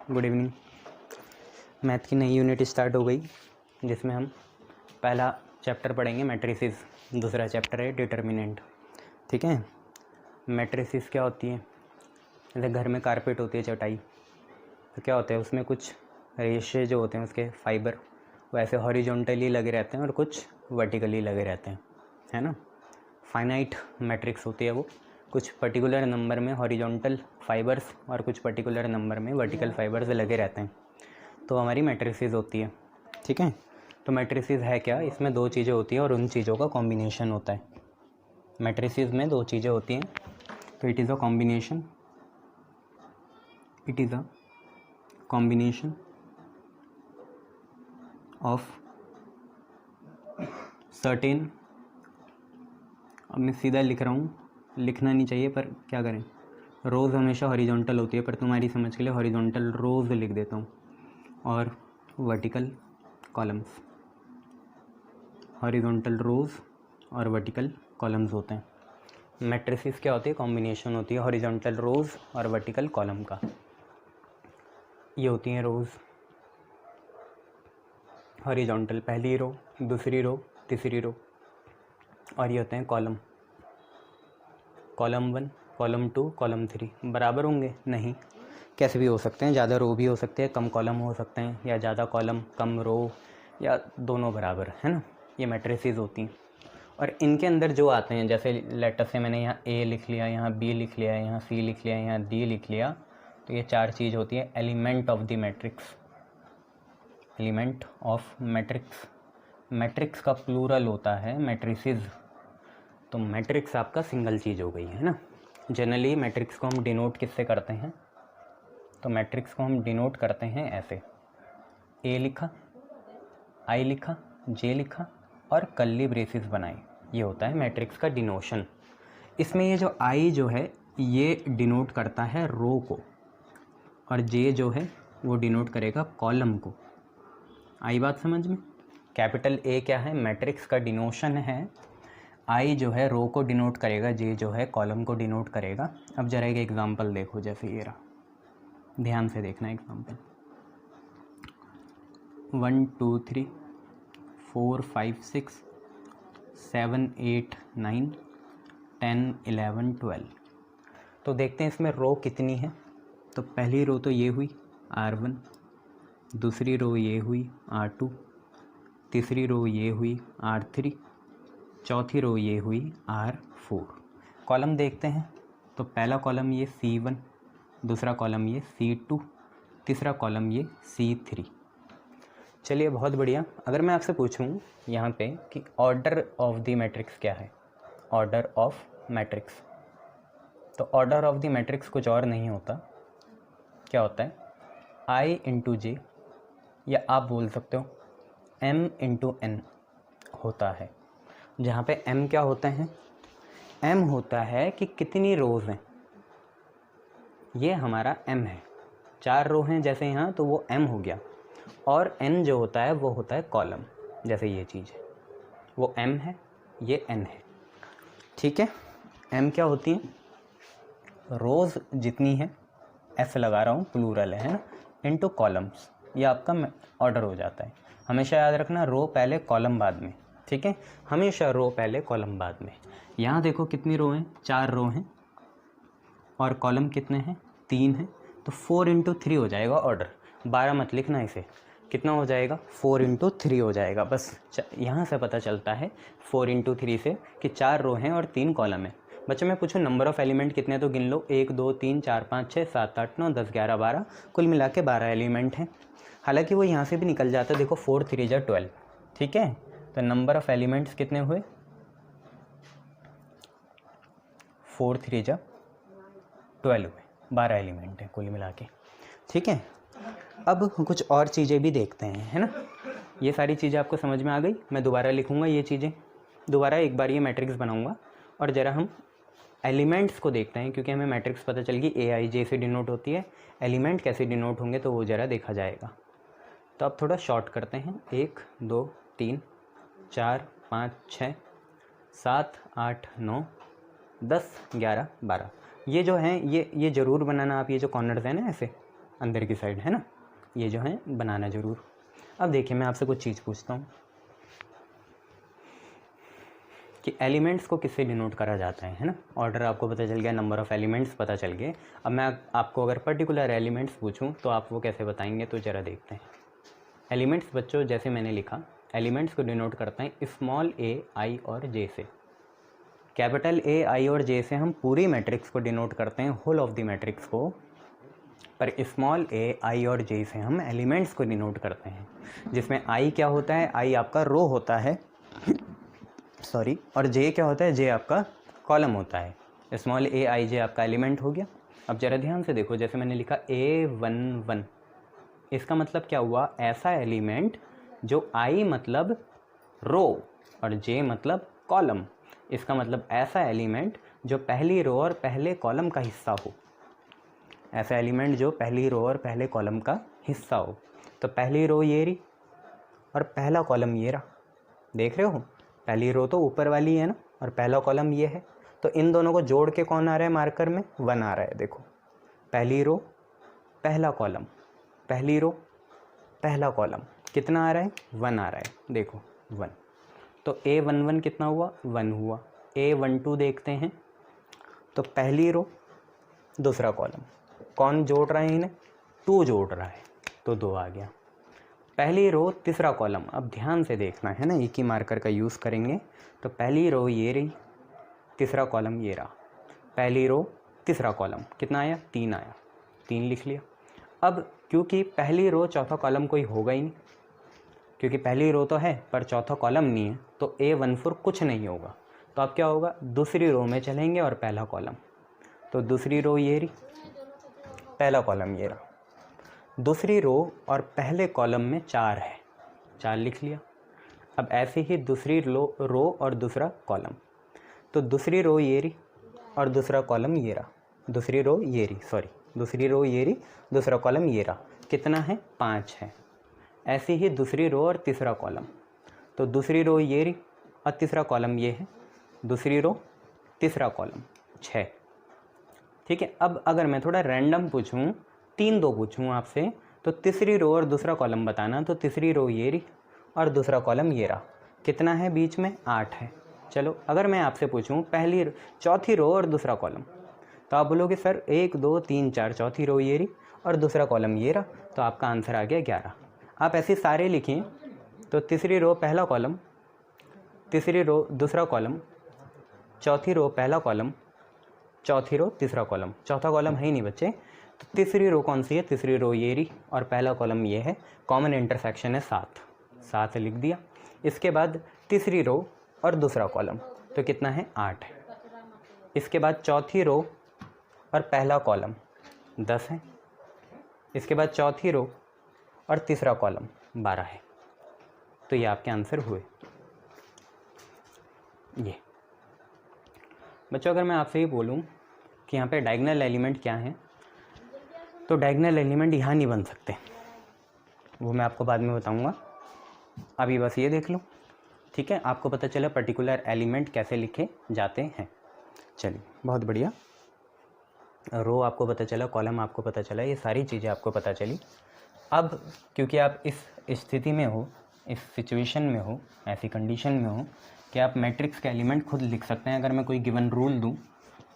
Good evening. Math की नई unit start हो गई जिसमें हम पहला चैप्टर पढ़ेंगे मैट्रिसेस, दूसरा चैप्टर है डिटर्मिनेंट। ठीक है। मैट्रिसेस क्या होती है? जैसे घर में कारपेट होती है, चटाई, तो क्या होता है उसमें कुछ रेशे जो होते हैं उसके फाइबर वो ऐसे हॉरिजॉन्टली लगे रहते हैं और कुछ वर्टिकली लगे रहते हैं, है ना। फाइनाइट मैट्रिक्स होती है वो, कुछ पर्टिकुलर नंबर में हॉरिजॉन्टल फाइबर्स और कुछ पर्टिकुलर नंबर में वर्टिकल फाइबर्स लगे रहते हैं, तो हमारी मैट्रिसेस होती है। ठीक है। तो मैट्रिसेस है क्या? इसमें दो चीज़ें होती हैं और उन चीज़ों का कॉम्बिनेशन होता है। मैट्रिसेस में दो चीज़ें होती हैं, तो it is a combination of certain, अब मैं सीधा लिख रहा हूँ, लिखना नहीं चाहिए पर क्या करें, रोज़ हमेशा हॉरिजॉन्टल होती है पर तुम्हारी समझ के लिए हॉरिजॉन्टल रोज़ लिख देता हूँ, और वर्टिकल कॉलम्स, हॉरिजॉन्टल रोज़ और वर्टिकल कॉलम्स होते हैं। मैट्रिसेस क्या होती है? कॉम्बिनेशन होती है हॉरिजॉन्टल रोज़ और वर्टिकल कॉलम का। ये होती हैं रोज़, हॉरिजॉन्टल पहली रो, दूसरी रो, तीसरी रो, और ये होते हैं कॉलम, कॉलम 1, कॉलम 2, कॉलम 3। बराबर होंगे? नहीं, कैसे भी हो सकते हैं, ज़्यादा रो भी हो सकते हैं, कम कॉलम हो सकते हैं, या ज़्यादा कॉलम कम रो, या दोनों बराबर, है ना। ये मैट्रिसेस होती हैं और इनके अंदर जो आते हैं, जैसे लेटर से मैंने यहाँ ए लिख लिया, यहाँ बी लिख लिया, यहाँ सी लिख लिया, यहाँ डी लिख लिया, तो ये चार चीज़ होती है element of the matrix. Element of matrix, matrix का प्लूरल होता है मैट्रिसेस, तो मैट्रिक्स आपका सिंगल चीज़ हो गई, है ना। जनरली मैट्रिक्स को हम डिनोट किससे करते हैं? तो मैट्रिक्स को हम डिनोट करते हैं ऐसे, ए लिखा, आई लिखा, जे लिखा और कर्ली ब्रेसेस बनाए, ये होता है मैट्रिक्स का डिनोशन। इसमें ये जो आई जो है ये डिनोट करता है रो को, और जे जो है वो डिनोट करेगा कॉलम को। आई बात समझ में? कैपिटल ए क्या है? मैट्रिक्स का डिनोशन है। आई जो है रो को डिनोट करेगा, जे जो है कॉलम को डिनोट करेगा। अब जरा एक एग्जांपल देखो, जैसे ये रहा, ध्यान से देखना एग्जांपल। 1 2 3 4 5 6 7 8 9 10 11 12। तो देखते हैं इसमें रो कितनी है। तो पहली रो तो ये हुई R1, दूसरी रो ये हुई R2, तीसरी रो ये हुई R3, चौथी रो ये हुई R4। कॉलम देखते हैं, तो पहला कॉलम ये C1, दूसरा कॉलम ये C2, तीसरा कॉलम ये C3। चलिए बहुत बढ़िया। अगर मैं आपसे पूछूं यहाँ पे कि ऑर्डर ऑफ द मैट्रिक्स क्या है, ऑर्डर ऑफ मैट्रिक्स, तो ऑर्डर ऑफ द मैट्रिक्स कुछ और नहीं होता, क्या होता है? I इंटू जे, या आप बोल सकते हो M इंटू N होता है। जहाँ पे M क्या होता है? M होता है कि कितनी रोज़ हैं, ये हमारा M है। 4 रो हैं जैसे यहाँ, तो वो M हो गया। और N जो होता है वो होता है कॉलम, जैसे ये चीज़ है, वो M है, ये N है। ठीक है। M क्या होती है? रोज़ जितनी है, F लगा रहा हूँ, प्लूरल है ना, इनटू कॉलम्स, ये आपका ऑर्डर हो जाता है। हमेशा याद रखना, रो पहले कॉलम बाद में। ठीक है, हमेशा रो पहले कॉलम बाद में। यहाँ देखो कितनी रो हैं? 4 रो हैं, और कॉलम कितने हैं? 3 हैं, तो 4 इंटू 3 हो जाएगा ऑर्डर। 12 मत लिखना इसे, कितना हो जाएगा? 4 इंटू 3 हो जाएगा। बस यहाँ से पता चलता है 4 इंटू 3 से कि 4 रो हैं और 3 कॉलम है। बच्चों मैं पूछूं नंबर ऑफ़ एलिमेंट कितने, तो गिन लो, 1 2 3 4 5 6 7 8 9 10 11 12, कुल मिला के 12 एलिमेंट हैं। हालांकि वो यहाँ से भी निकल जाता है, देखो 4 3 जा 12। ठीक है, तो नंबर ऑफ़ एलिमेंट्स कितने हुए? 4 3 जा 12 हुए, 12 एलिमेंट हैं कुल मिला के। ठीक है। अब कुछ और चीज़ें भी देखते हैं, है ना। ये सारी चीज़ें आपको समझ में आ गई? मैं दोबारा लिखूँगा ये चीज़ें, दोबारा एक बार ये मैट्रिक्स बनाऊँगा, और ज़रा हम एलिमेंट्स को देखते हैं, क्योंकि हमें मैट्रिक्स पता चल गई ए आई जे से डिनोट होती है। एलिमेंट कैसे डिनोट होंगे तो वो ज़रा देखा जाएगा। तो अब थोड़ा शॉर्ट करते हैं, 1 2 3 4 5 6 7 8 9 10 11 12। ये जो हैं ये ज़रूर बनाना आप, ये जो कॉर्नर्स हैं ना ऐसे, अंदर की साइड, है ना। ये जो है बनाना ज़रूर। अब देखिए मैं आपसे कुछ चीज़ पूछता हूँ कि एलिमेंट्स को किससे डिनोट करा जाता है ना। ऑर्डर आपको पता चल गया, नंबर ऑफ़ एलिमेंट्स पता चल गए। अब मैं आपको अगर पर्टिकुलर एलिमेंट्स पूछूं तो आप वो कैसे बताएंगे, तो ज़रा देखते हैं। एलिमेंट्स बच्चों जैसे मैंने लिखा, एलिमेंट्स को डिनोट करते हैं स्मॉल ए, आई और जे से। कैपिटल ए, आई और जे से हम पूरी मैट्रिक्स को डिनोट करते हैं, होल ऑफ द मैट्रिक्स को। पर स्मॉल ए, आई और जे से हम एलिमेंट्स को डिनोट करते हैं, जिसमें आई क्या होता है, आई आपका रो होता है सॉरी, और जे क्या होता है, जे आपका कॉलम होता है। स्मॉल ए, आई, जे आपका एलिमेंट हो गया। अब ज़रा ध्यान से देखो, जैसे मैंने लिखा A11, इसका मतलब क्या हुआ, ऐसा एलिमेंट जो आई मतलब रो और जे मतलब कॉलम। इसका मतलब ऐसा एलिमेंट जो पहली रो और पहले कॉलम का हिस्सा हो। ऐसा एलिमेंट जो पहली रो और पहले कॉलम का हिस्सा हो। तो पहली रो ये रही और पहला कॉलम ये रहा, देख रहे हो। पहली रो तो ऊपर वाली है ना, और पहला कॉलम ये है। तो इन दोनों को जोड़ के कौन आ रहा है मार्कर में, 1 आ रहा है। देखो, पहली रो पहला कॉलम, पहली रो पहला कॉलम, कितना आ रहा है, 1 आ रहा है। देखो 1, तो A11 कितना हुआ, 1 हुआ। A12 देखते हैं, तो पहली रो दूसरा कॉलम, कौन जोड़ रहा है इन्हें, 2 जोड़ रहा है, तो 2 आ गया। पहली रो तीसरा कॉलम, अब ध्यान से देखना है ना, एक ही मार्कर का यूज़ करेंगे। तो पहली रो ये रही, तीसरा कॉलम ये रहा। पहली रो तीसरा कॉलम कितना आया, 3 आया, 3 लिख लिया। अब क्योंकि पहली रो चौथा कॉलम कोई होगा ही नहीं, क्योंकि पहली रो तो है पर चौथा कॉलम नहीं है, तो A14 कुछ नहीं होगा। तो अब क्या होगा, दूसरी रो में चलेंगे और पहला कॉलम, तो दूसरी रो ये रही, पहला कॉलम ये रहा। दूसरी रो और पहले कॉलम में 4 है, 4 लिख लिया। अब ऐसे ही दूसरी रो और दूसरा कॉलम, तो दूसरी रो ये रही और दूसरा कॉलम ये रहा। दूसरी रो ये रही, सॉरी, दूसरी रो ये रही, दूसरा कॉलम ये रहा, कितना है, 5 है। ऐसे ही दूसरी रो और तीसरा कॉलम, तो दूसरी रो ये रही और तीसरा कॉलम ये है, दूसरी रो तीसरा कॉलम 6। ठीक है। अब अगर मैं थोड़ा रैंडम पूछूं, 3 2 पूछूं आपसे, तो तीसरी रो और दूसरा कॉलम बताना। तो तीसरी रो ये रही और दूसरा कॉलम ये रहा, कितना है बीच में, 8 है। चलो अगर मैं आपसे पूछूं चौथी रो और दूसरा कॉलम, तो आप बोलोगे सर 1 2 3 4, चौथी रो ये रही और दूसरा कॉलम ये रहा, तो आपका आंसर आ गया 11। आप ऐसे सारे लिखें, तो तीसरी रो पहला कॉलम, तीसरी रो दूसरा कॉलम, चौथी रो पहला कॉलम, चौथी रो तीसरा कॉलम, चौथा कॉलम है ही नहीं बच्चे। तो तीसरी रो कौन सी है, तीसरी रो ये रही और पहला कॉलम ये है, कॉमन इंटरसेक्शन है 7, 7 लिख दिया। इसके बाद तीसरी रो और दूसरा कॉलम, तो कितना है, 8 है। इसके बाद चौथी रो और पहला कॉलम 10 है। इसके बाद चौथी रो और तीसरा कॉलम 12 है। तो ये आपके आंसर हुए। ये बच्चों अगर मैं आपसे ये बोलूँ कि यहाँ पे डायगोनल एलिमेंट क्या है, तो डायगोनल एलिमेंट यहाँ नहीं बन सकते, वो मैं आपको बाद में बताऊँगा। अभी बस ये देख लो, ठीक है। आपको पता चला पर्टिकुलर एलिमेंट कैसे लिखे जाते हैं। चलिए बहुत बढ़िया। रो आपको पता चला, कॉलम आपको पता चला, ये सारी चीज़ें आपको पता चली। अब क्योंकि आप इस स्थिति में हो, इस सिचुएशन में हो, ऐसी कंडीशन में हो कि आप मैट्रिक्स के एलिमेंट खुद लिख सकते हैं। अगर मैं कोई गिवन रूल दूं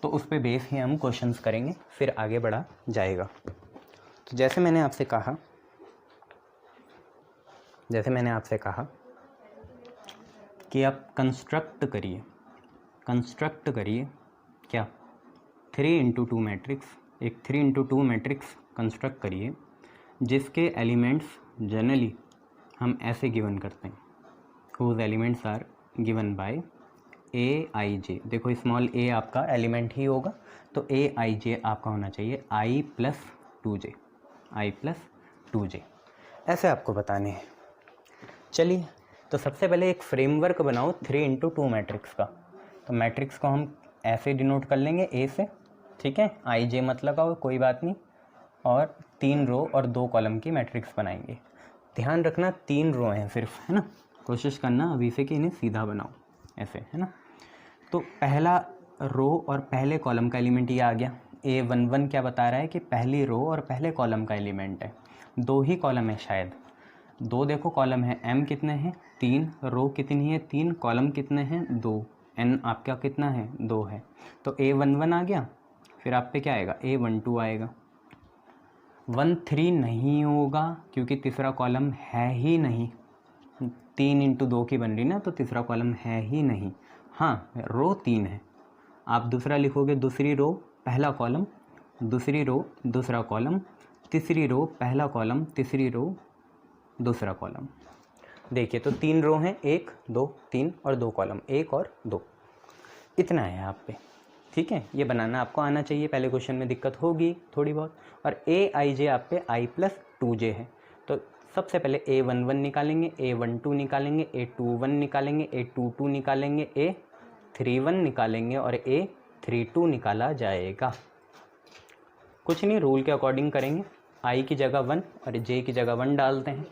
तो उस पे बेस ही हम क्वेश्चंस करेंगे, फिर आगे बढ़ा जाएगा। तो जैसे मैंने आपसे कहा कि आप कंस्ट्रक्ट करिए क्या, 3x2 मैट्रिक्स, एक 3x2 मैट्रिक्स कंस्ट्रक्ट करिए जिसके एलिमेंट्स जनरली हम ऐसे गिवन करते हैं, whose elements are given by A_I_J। देखो स्मॉल a आपका एलिमेंट ही होगा, तो A_I_J आपका होना चाहिए I+2J, I+2J, ऐसे आपको बताने हैं। चलिए तो सबसे पहले एक फ्रेमवर्क बनाओ 3x2 मैट्रिक्स का। तो मैट्रिक्स को हम ऐसे डिनोट कर लेंगे A से, ठीक है, I_J मत लगाओ कोई बात नहीं, और 3 रो और 2 कॉलम की मैट्रिक्स बनाएंगे। ध्यान रखना 3 रो हैं सिर्फ, है ना, कोशिश करना अभी से कि इन्हें सीधा बनाओ ऐसे, है ना। तो पहला रो और पहले कॉलम का एलिमेंट ये आ गया A11 क्या बता रहा है कि पहली रो और पहले कॉलम का एलिमेंट है। 2 ही कॉलम है शायद, 2 देखो कॉलम है, m कितने हैं 3, रो कितनी है 3, कॉलम कितने हैं 2, n आपका कितना है 2 है। तो A11 आ गया, फिर आप पे क्या आएगा A12 आएगा। 13 नहीं होगा क्योंकि तीसरा कॉलम है ही नहीं, 3 इंटू 2 की बन रही ना, तो तीसरा कॉलम है ही नहीं। हाँ रो 3 है, आप दूसरा लिखोगे, दूसरी रो पहला कॉलम, दूसरी रो दूसरा कॉलम, तीसरी रो पहला कॉलम, तीसरी रो दूसरा कॉलम। देखिए तो 3 रो हैं, 1 2 3 और 2 कॉलम, 1 और 2, इतना है आप पे। ठीक है, ये बनाना आपको आना चाहिए, पहले क्वेश्चन में दिक्कत होगी थोड़ी बहुत। और A_ij आप पे i+2j है, तो सबसे पहले A11 निकालेंगे, A12 निकालेंगे, A21 निकालेंगे, A22 निकालेंगे, A31 निकालेंगे और A32 निकाला जाएगा। कुछ नहीं, रूल के अकॉर्डिंग करेंगे, i की जगह 1 और j की जगह 1 डालते हैं,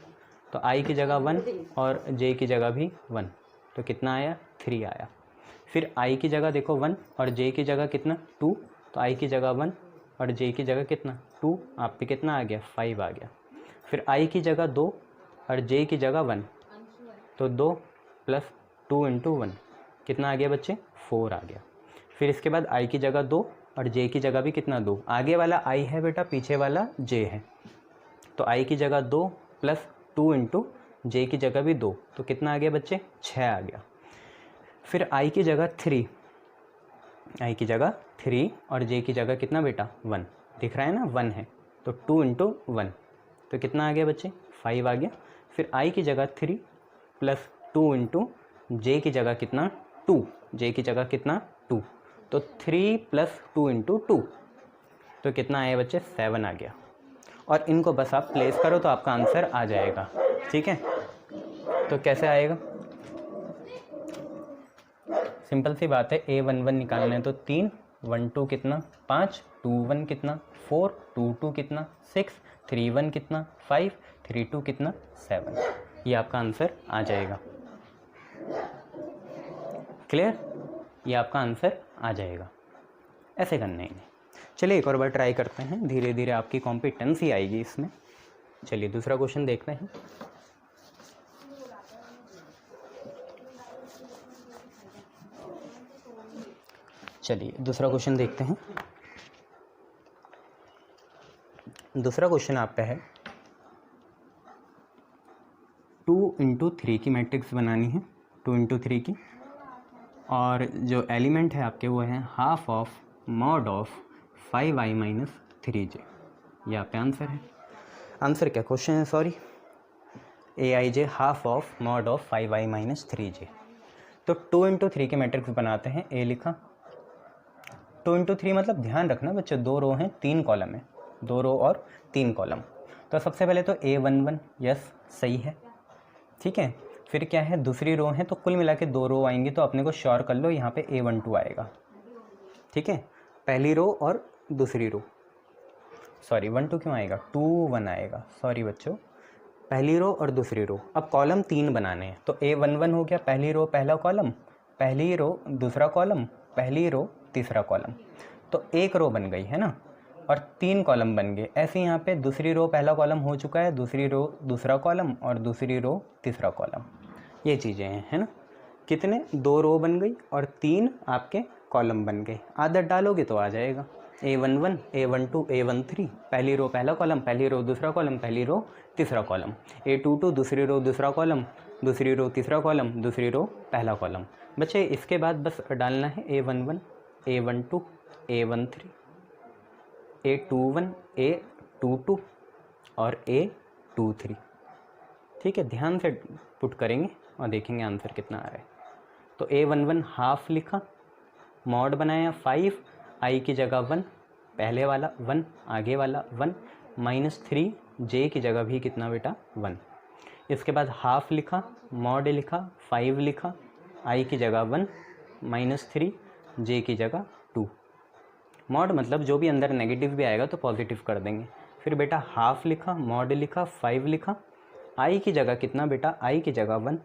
तो i की जगह 1 और j की जगह भी 1, तो कितना आया 3 आया। फिर i की जगह देखो 1 और j की जगह कितना 2, तो i की जगह 1 और j की जगह कितना 2, आप पे कितना आ गया 5 आ गया। फिर i की जगह 2 और j की जगह 1, तो 2 + 2 × 1 कितना आ गया बच्चे 4 आ गया। फिर इसके बाद i की जगह 2 और j की जगह भी कितना 2, आगे वाला i है बेटा, पीछे वाला j है, तो i की जगह 2 + 2 × j की जगह भी 2, तो कितना आ गया बच्चे 6 आ गया। फिर i की जगह 3, i की जगह 3 और j की जगह कितना बेटा 1, दिख रहा है ना 1 है, तो 2 × 1, तो कितना आ गया बच्चे 5 आ गया। फिर i की जगह 3 + 2 × j की जगह कितना 2, j की जगह कितना 2, तो 3 + 2 × 2, तो कितना आया बच्चे 7 आ गया। और इनको बस आप प्लेस करो तो आपका आंसर आ जाएगा। ठीक है, तो कैसे आएगा, सिंपल सी बात है, A11 निकालना है तो 3, 1 2 कितना 5, 2 1 कितना 4, 2 2 कितना 6, 3 1 कितना 5, 3 2 कितना 7, ये आपका आंसर आ जाएगा। क्लियर, ये आपका आंसर आ जाएगा, ऐसे करना ही नहीं। चलिए एक और बार ट्राई करते हैं, धीरे धीरे आपकी कॉम्पिटेंसी आएगी इसमें। चलिए दूसरा क्वेश्चन देखते हैं। चलिए दूसरा क्वेश्चन देखते हैं। दूसरा क्वेश्चन आप पे है 2 × 3 की मैट्रिक्स बनानी है, 2 × 3 की, और जो एलिमेंट है आपके वो है half of mod of 5i - 3j, ये आप पे आंसर है। आंसर क्या क्वेश्चन है, sorry, Aij half of mod of 5i - 3j। तो 2 × 3 के मैट्रिक्स बनाते हैं, A लिखा, 2 × 3 मतलब ध्यान रखना बच्चे 2 रो हैं 3 कॉलम है, 2 रो और 3 कॉलम। तो सबसे पहले तो A11 यस सही है, ठीक है। फिर क्या है, दूसरी रो है, तो कुल मिला के 2 रो आएंगी, तो अपने को श्योर कर लो यहाँ पे A12 आएगा। ठीक है, पहली रो और दूसरी रो, सॉरी 1 2 क्यों आएगा 2 1 आएगा, सॉरी बच्चों, पहली रो और दूसरी रो। अब कॉलम 3 बनाने हैं, तो A11 हो गया, पहली रो पहला कॉलम, पहली रो दूसरा कॉलम, पहली रो तीसरा कॉलम, तो एक रो बन गई है ना, और 3 कॉलम बन गए। ऐसे यहाँ पे दूसरी रो पहला कॉलम हो चुका है, दूसरी रो दूसरा कॉलम और दूसरी रो तीसरा कॉलम, ये चीज़ें हैं, है ना। कितने 2 रो बन गई और 3 आपके कॉलम बन गए। आदत डालोगे तो आ जाएगा, A11 A12 A13, पहली रो पहला कॉलम, पहली रो दूसरा कॉलम, पहली रो तीसरा कॉलम, A22 दूसरी रो दूसरा कॉलम, दूसरी रो तीसरा कॉलम, दूसरी रो पहला कॉलम। बच्चे इसके बाद बस डालना है A11 A12 A13 A21 A22 और A23। ठीक है, ध्यान से पुट करेंगे और देखेंगे आंसर कितना आ रहा है। तो A11 हाफ लिखा, मॉड बनाया 5, i की जगह 1, पहले वाला 1, आगे वाला 1, -3 j की जगह भी कितना बेटा 1। इसके बाद हाफ लिखा, मॉड लिखा, 5 लिखा, i की जगह 1, -3 j की जगह 2। मॉड मतलब जो भी अंदर नेगेटिव भी आएगा तो पॉजिटिव कर देंगे। फिर बेटा हाफ लिखा, मॉड लिखा, 5 लिखा, i की जगह कितना बेटा, i की जगह 1,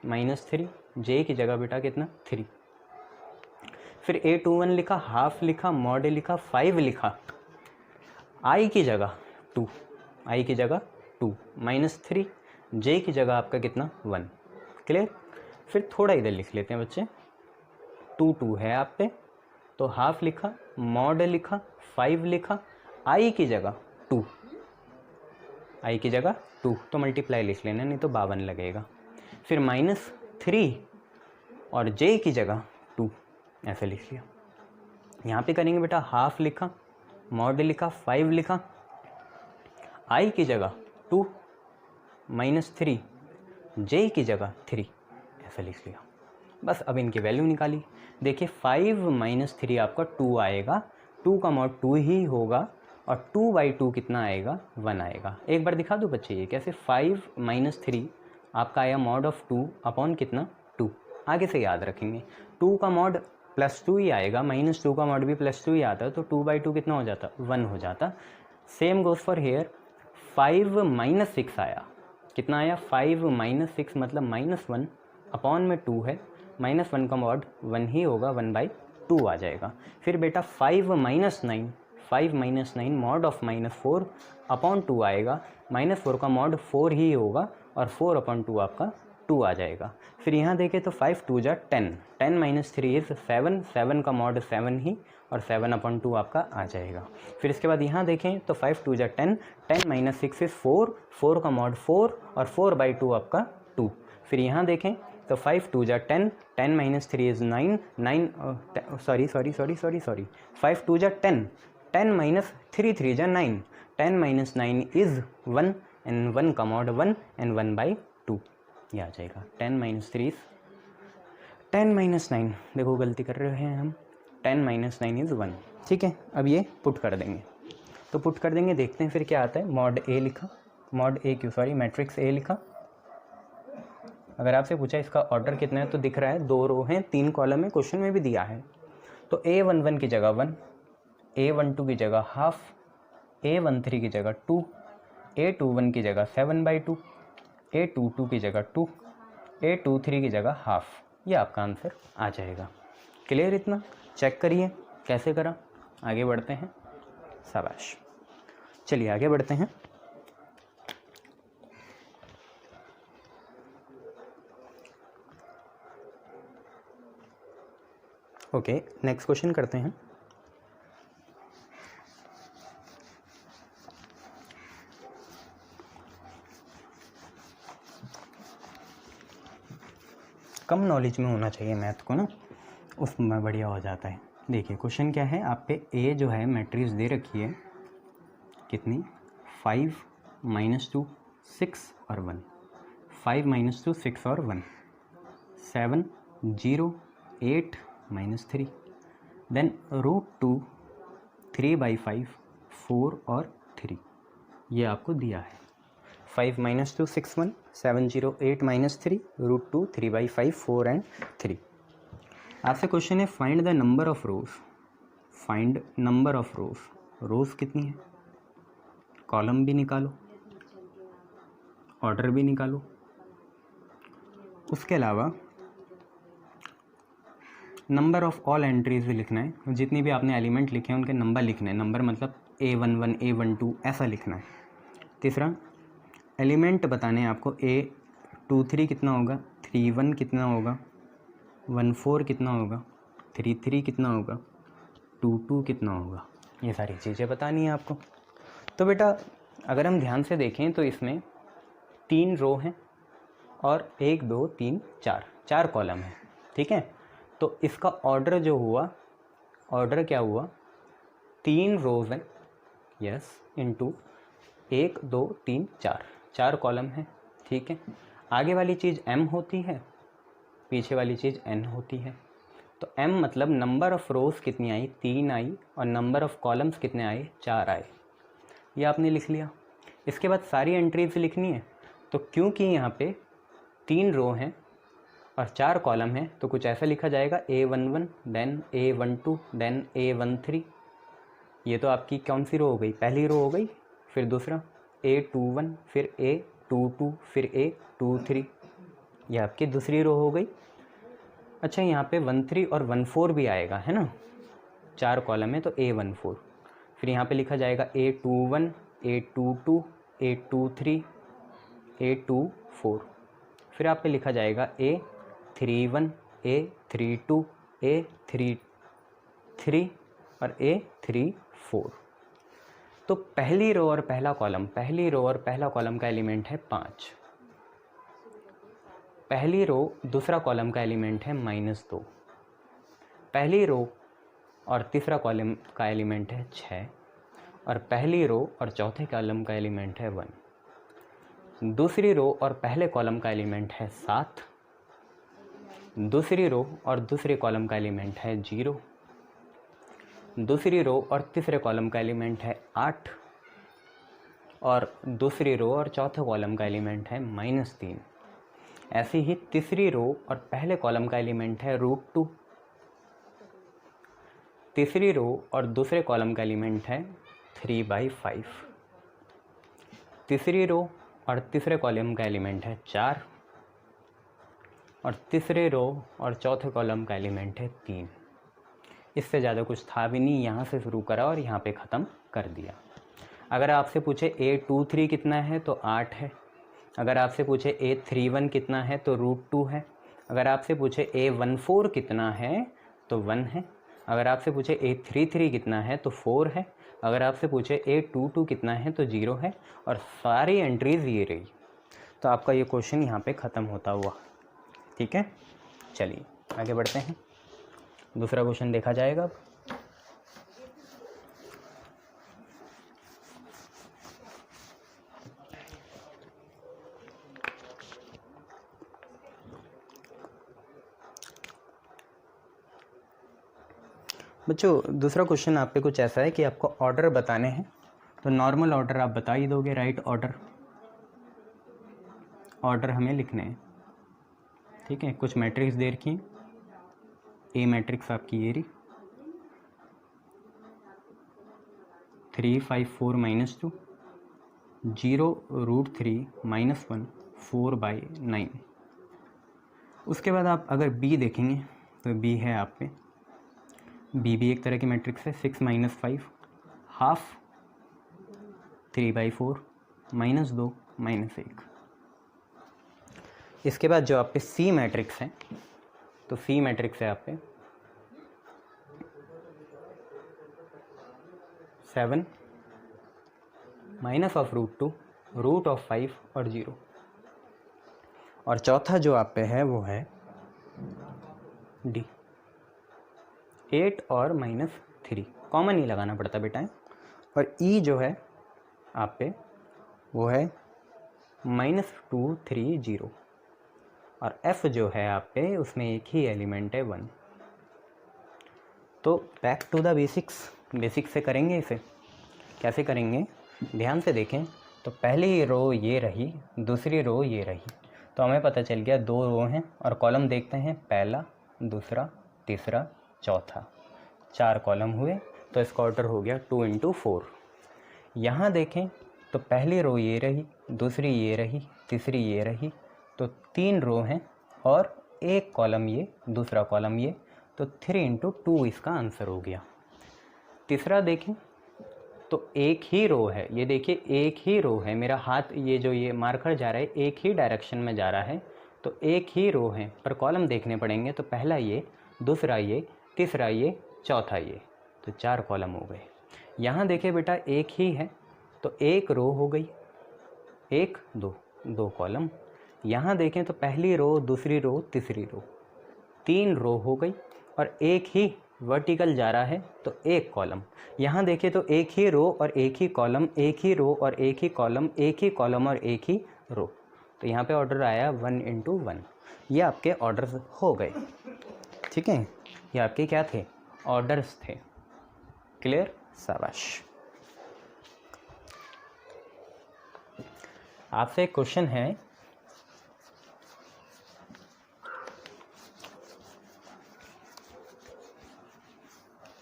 -3 j की जगह बेटा कितना 3। फिर A21 लिखा, हाफ लिखा, मॉड लिखा, 5 लिखा, I की जगह 2, I की जगह 2, -3, J की जगह आपका कितना 1। क्लियर। फिर थोड़ा इधर लिख लेते हैं बच्चे, 2 है आप पे, तो हाफ लिखा, मॉड लिखा, 5 लिखा, I की जगह 2, I की जगह 2, तो मल्टीप्लाई लिख लेना, नहीं तो 52 लगेगा। फिर -3 और J की जगह 2, ऐसे लिख लिया। यहाँ पे करेंगे बेटा, हाफ लिखा, मॉड लिखा, 5 लिखा, I की जगह 2, -3, J की जगह 3, ऐसा लिख लिया। बस अब इनकी वैल्यू निकाली। देखिए 5 - 3 आपका 2 आएगा, 2 का मॉड 2 ही होगा, और 2/2 कितना आएगा, 1 आएगा। एक बार दिखा दूँ बच्चे ये कैसे, 5 - 3 आपका आया मॉड ऑफ 2 अपॉन कितना 2, आगे से याद रखेंगे। 2 का मॉड +2 ही आएगा, -2 का मॉड भी +2 ही आता है, तो 2/2 कितना हो जाता, 1 हो जाता। सेम गोज़ फॉर हेयर, 5 - 6 आया, कितना आया, 5 - 6 मतलब -1 अपॉन में 2 है, -1 का मॉड 1 ही होगा, 1/2 आ जाएगा। फिर बेटा 5 - 9, 5 - 9 मॉड ऑफ -4 अपॉन 2 आएगा, -4 का मॉड 4 ही होगा, और 4 अपॉन 2 आपका 2 आ जाएगा। फिर यहाँ देखें तो 5 2 जा 10, 10 - 3 इज़ 7, 7 का मॉड 7 ही, और 7 अपॉन 2 आपका आ जाएगा। फिर इसके बाद यहाँ देखें तो 5 2 जा 10, 10 - 6 इज़ 4, 4 का मॉड 4, और 4/2 आपका 2। फिर यहाँ देखें तो 5 2 जा 10, 10 - 3 इज़ 9, 9 सॉरी 5 2 जा 10, 10 - 3 3 जा 9, 10 - 9 इज़ 1, एंड 1 का मॉड 1, एंड 1/2 ये आ जाएगा। 10 - 3 10 - 9, देखो गलती कर रहे हैं हम, 10 - 9 इज़ 1। ठीक है, अब ये पुट कर देंगे, तो पुट कर देंगे, देखते हैं फिर क्या आता है। मॉड A लिखा, मैट्रिक्स A लिखा। अगर आपसे पूछा इसका ऑर्डर कितना है, तो दिख रहा है 2 रो हैं, 3 कॉलम है, क्वेश्चन में भी दिया है। तो A11 की जगह 1, A12 की जगह हाफ, A13 की जगह 2, A21 की जगह 7/2, A22 की जगह 2, A23 की जगह हाफ, ये आपका आंसर आ जाएगा। क्लियर, इतना चेक करिए कैसे करा। आगे बढ़ते हैं, शाबाश। चलिए आगे बढ़ते हैं। ओके, नेक्स्ट क्वेश्चन करते हैं। कम नॉलेज में होना चाहिए मैथ को ना, उसमें बढ़िया हो जाता है। देखिए क्वेश्चन क्या है, आप पे A जो है मैट्रिक्स दे रखी है, कितनी, 5 - 2 6 और 1, 5 - 2 6 और 1, 7 0 8 - 3, देन √2 3/5 4 और 3, ये आपको दिया है। 5 - 2 6 1, 7 0 8 - 3, √2 3/5 4 एंड 3। आपसे क्वेश्चन है find the number of rows, find number of rows, rows कितनी है, कॉलम भी निकालो, ऑर्डर भी निकालो, उसके अलावा नंबर ऑफ ऑल एंट्रीज भी लिखना है, जितनी भी आपने एलिमेंट लिखे हैं उनके नंबर लिखने हैं, नंबर मतलब A11 A12 ऐसा लिखना है। तीसरा एलिमेंट बताने हैं आपको, A23 कितना होगा, 31 कितना होगा, 14 कितना होगा, 33 कितना होगा, 22 कितना होगा, ये सारी चीज़ें बतानी है आपको। तो बेटा अगर हम ध्यान से देखें तो इसमें 3 रो हैं और 1 2 3 4 कॉलम है, ठीक है। तो इसका ऑर्डर जो हुआ, ऑर्डर क्या हुआ, 3 रोज हैं, यस, इनटू 1 2 3 4 कॉलम है, ठीक है। आगे वाली चीज़ m होती है, पीछे वाली चीज़ n होती है। तो m मतलब नंबर ऑफ़ रोज़ कितनी आई, 3 आई, और नंबर ऑफ़ कॉलम्स कितने आए, 4 आए। ये आपने लिख लिया। इसके बाद सारी एंट्रीज लिखनी है, तो क्योंकि यहाँ पे 3 रो हैं और 4 कॉलम है, तो कुछ ऐसा लिखा जाएगा, A11 then A12 then A13। ये तो आपकी कौन सी रो हो गई, पहली रो हो गई। फिर दूसरा A21, फिर A22, फिर A23, ये आपकी दूसरी रो हो गई। अच्छा यहाँ पे 1 3 और 1 4 भी आएगा, है ना, 4 कॉलम है तो A14। फिर यहाँ पे लिखा जाएगा A21, A22, A23, A24। फिर आप पे लिखा जाएगा A31, A32, A33 और A34। तो पहली रो और पहला कॉलम का एलिमेंट है 5। पहली रो दूसरा कॉलम का एलिमेंट है -2। पहली रो और तीसरा कॉलम का एलिमेंट है 6 और पहली रो और चौथे कॉलम का एलिमेंट है 1। दूसरी रो और पहले कॉलम का एलिमेंट है 7। दूसरी रो और दूसरे कॉलम का एलिमेंट है 0। दूसरी रो और तीसरे कॉलम का एलिमेंट है 8 और दूसरी रो और चौथे कॉलम का एलिमेंट है -3। ऐसे ही तीसरी रो और पहले कॉलम का एलिमेंट है √2। तीसरी रो और दूसरे कॉलम का एलिमेंट है 3/5। तीसरी रो और तीसरे कॉलम का एलिमेंट है 4 और तीसरे रो और चौथे कॉलम का एलिमेंट है 3। इससे ज़्यादा कुछ था भी नहीं, यहाँ से शुरू करा और यहाँ पे ख़त्म कर दिया। अगर आपसे पूछे A23 कितना है तो 8 है। अगर आपसे पूछे A31 कितना है तो √2 है। अगर आपसे पूछे A14 कितना है तो 1 है। अगर आपसे पूछे A33 कितना है तो 4 है। अगर आपसे पूछे A22 कितना है तो 0 है। और सारी एंट्रीज़ ये रही। तो आपका ये क्वेश्चन यहाँ पे ख़त्म होता हुआ। ठीक है, चलिए आगे बढ़ते हैं, दूसरा क्वेश्चन देखा जाएगा अब। बच्चों दूसरा क्वेश्चन आप पे कुछ ऐसा है कि आपको ऑर्डर बताने हैं, तो नॉर्मल ऑर्डर आप बता ही दोगे, राइट ऑर्डर हमें लिखने हैं। ठीक है, कुछ मैट्रिक्स दे रखी हैं, ए मैट्रिक्स आपकी ये रही, 3 5 4 -2, 0 √3 -1 4/9। उसके बाद आप अगर बी देखेंगे तो बी है आप पे, बी भी एक तरह की मैट्रिक्स है, 6 -5 हाफ 3/4 -2 -1। इसके बाद जो आप पे सी मैट्रिक्स है, तो सी मैट्रिक्स है आप पे 7 -√2 √5 और 0। और चौथा जो आप पे है वो है डी, 8 और -3। कॉमन ही लगाना पड़ता बेटा है। और ई जो है आप पे वो है -2 3 0। और एफ जो है आप पे उसमें एक ही एलिमेंट है 1। तो बैक टू द बेसिक्स से करेंगे इसे। कैसे करेंगे, ध्यान से देखें। तो पहली रो ये रही, दूसरी रो ये रही, तो हमें पता चल गया 2 रो हैं। और कॉलम देखते हैं, पहला, दूसरा, तीसरा, चौथा, 4 कॉलम हुए। तो इसका ऑर्डर हो गया 2 × 4। यहाँ देखें तो पहली रो ये रही, दूसरी ये रही, तीसरी ये रही, तो 3 रो हैं और एक कॉलम ये, दूसरा कॉलम ये, तो 3 × 2 इसका आंसर हो गया। तीसरा देखें तो एक ही रो है, ये देखिए एक ही रो है, मेरा हाथ ये जो ये मार्कर जा रहा है एक ही डायरेक्शन में जा रहा है, तो एक ही रो है, पर कॉलम देखने पड़ेंगे। तो पहला ये, दूसरा ये, तीसरा ये, चौथा ये, तो 4 कॉलम हो गए। यहाँ देखिए बेटा एक ही है, तो एक रो हो गई, 1 2 कॉलम। यहाँ देखें तो पहली रो, दूसरी रो, तीसरी रो, 3 रो हो गई। और एक ही वर्टिकल जा रहा है तो एक कॉलम। यहाँ देखें तो एक ही रो और एक ही कॉलम, एक ही रो और एक ही कॉलम, एक ही कॉलम और एक ही रो। तो यहाँ पे ऑर्डर आया 1 × 1। ये आपके ऑर्डर्स हो गए। ठीक है, ये आपके क्या थे, ऑर्डर्स थे। क्लियर, शाबाश। आपसे एक क्वेश्चन है,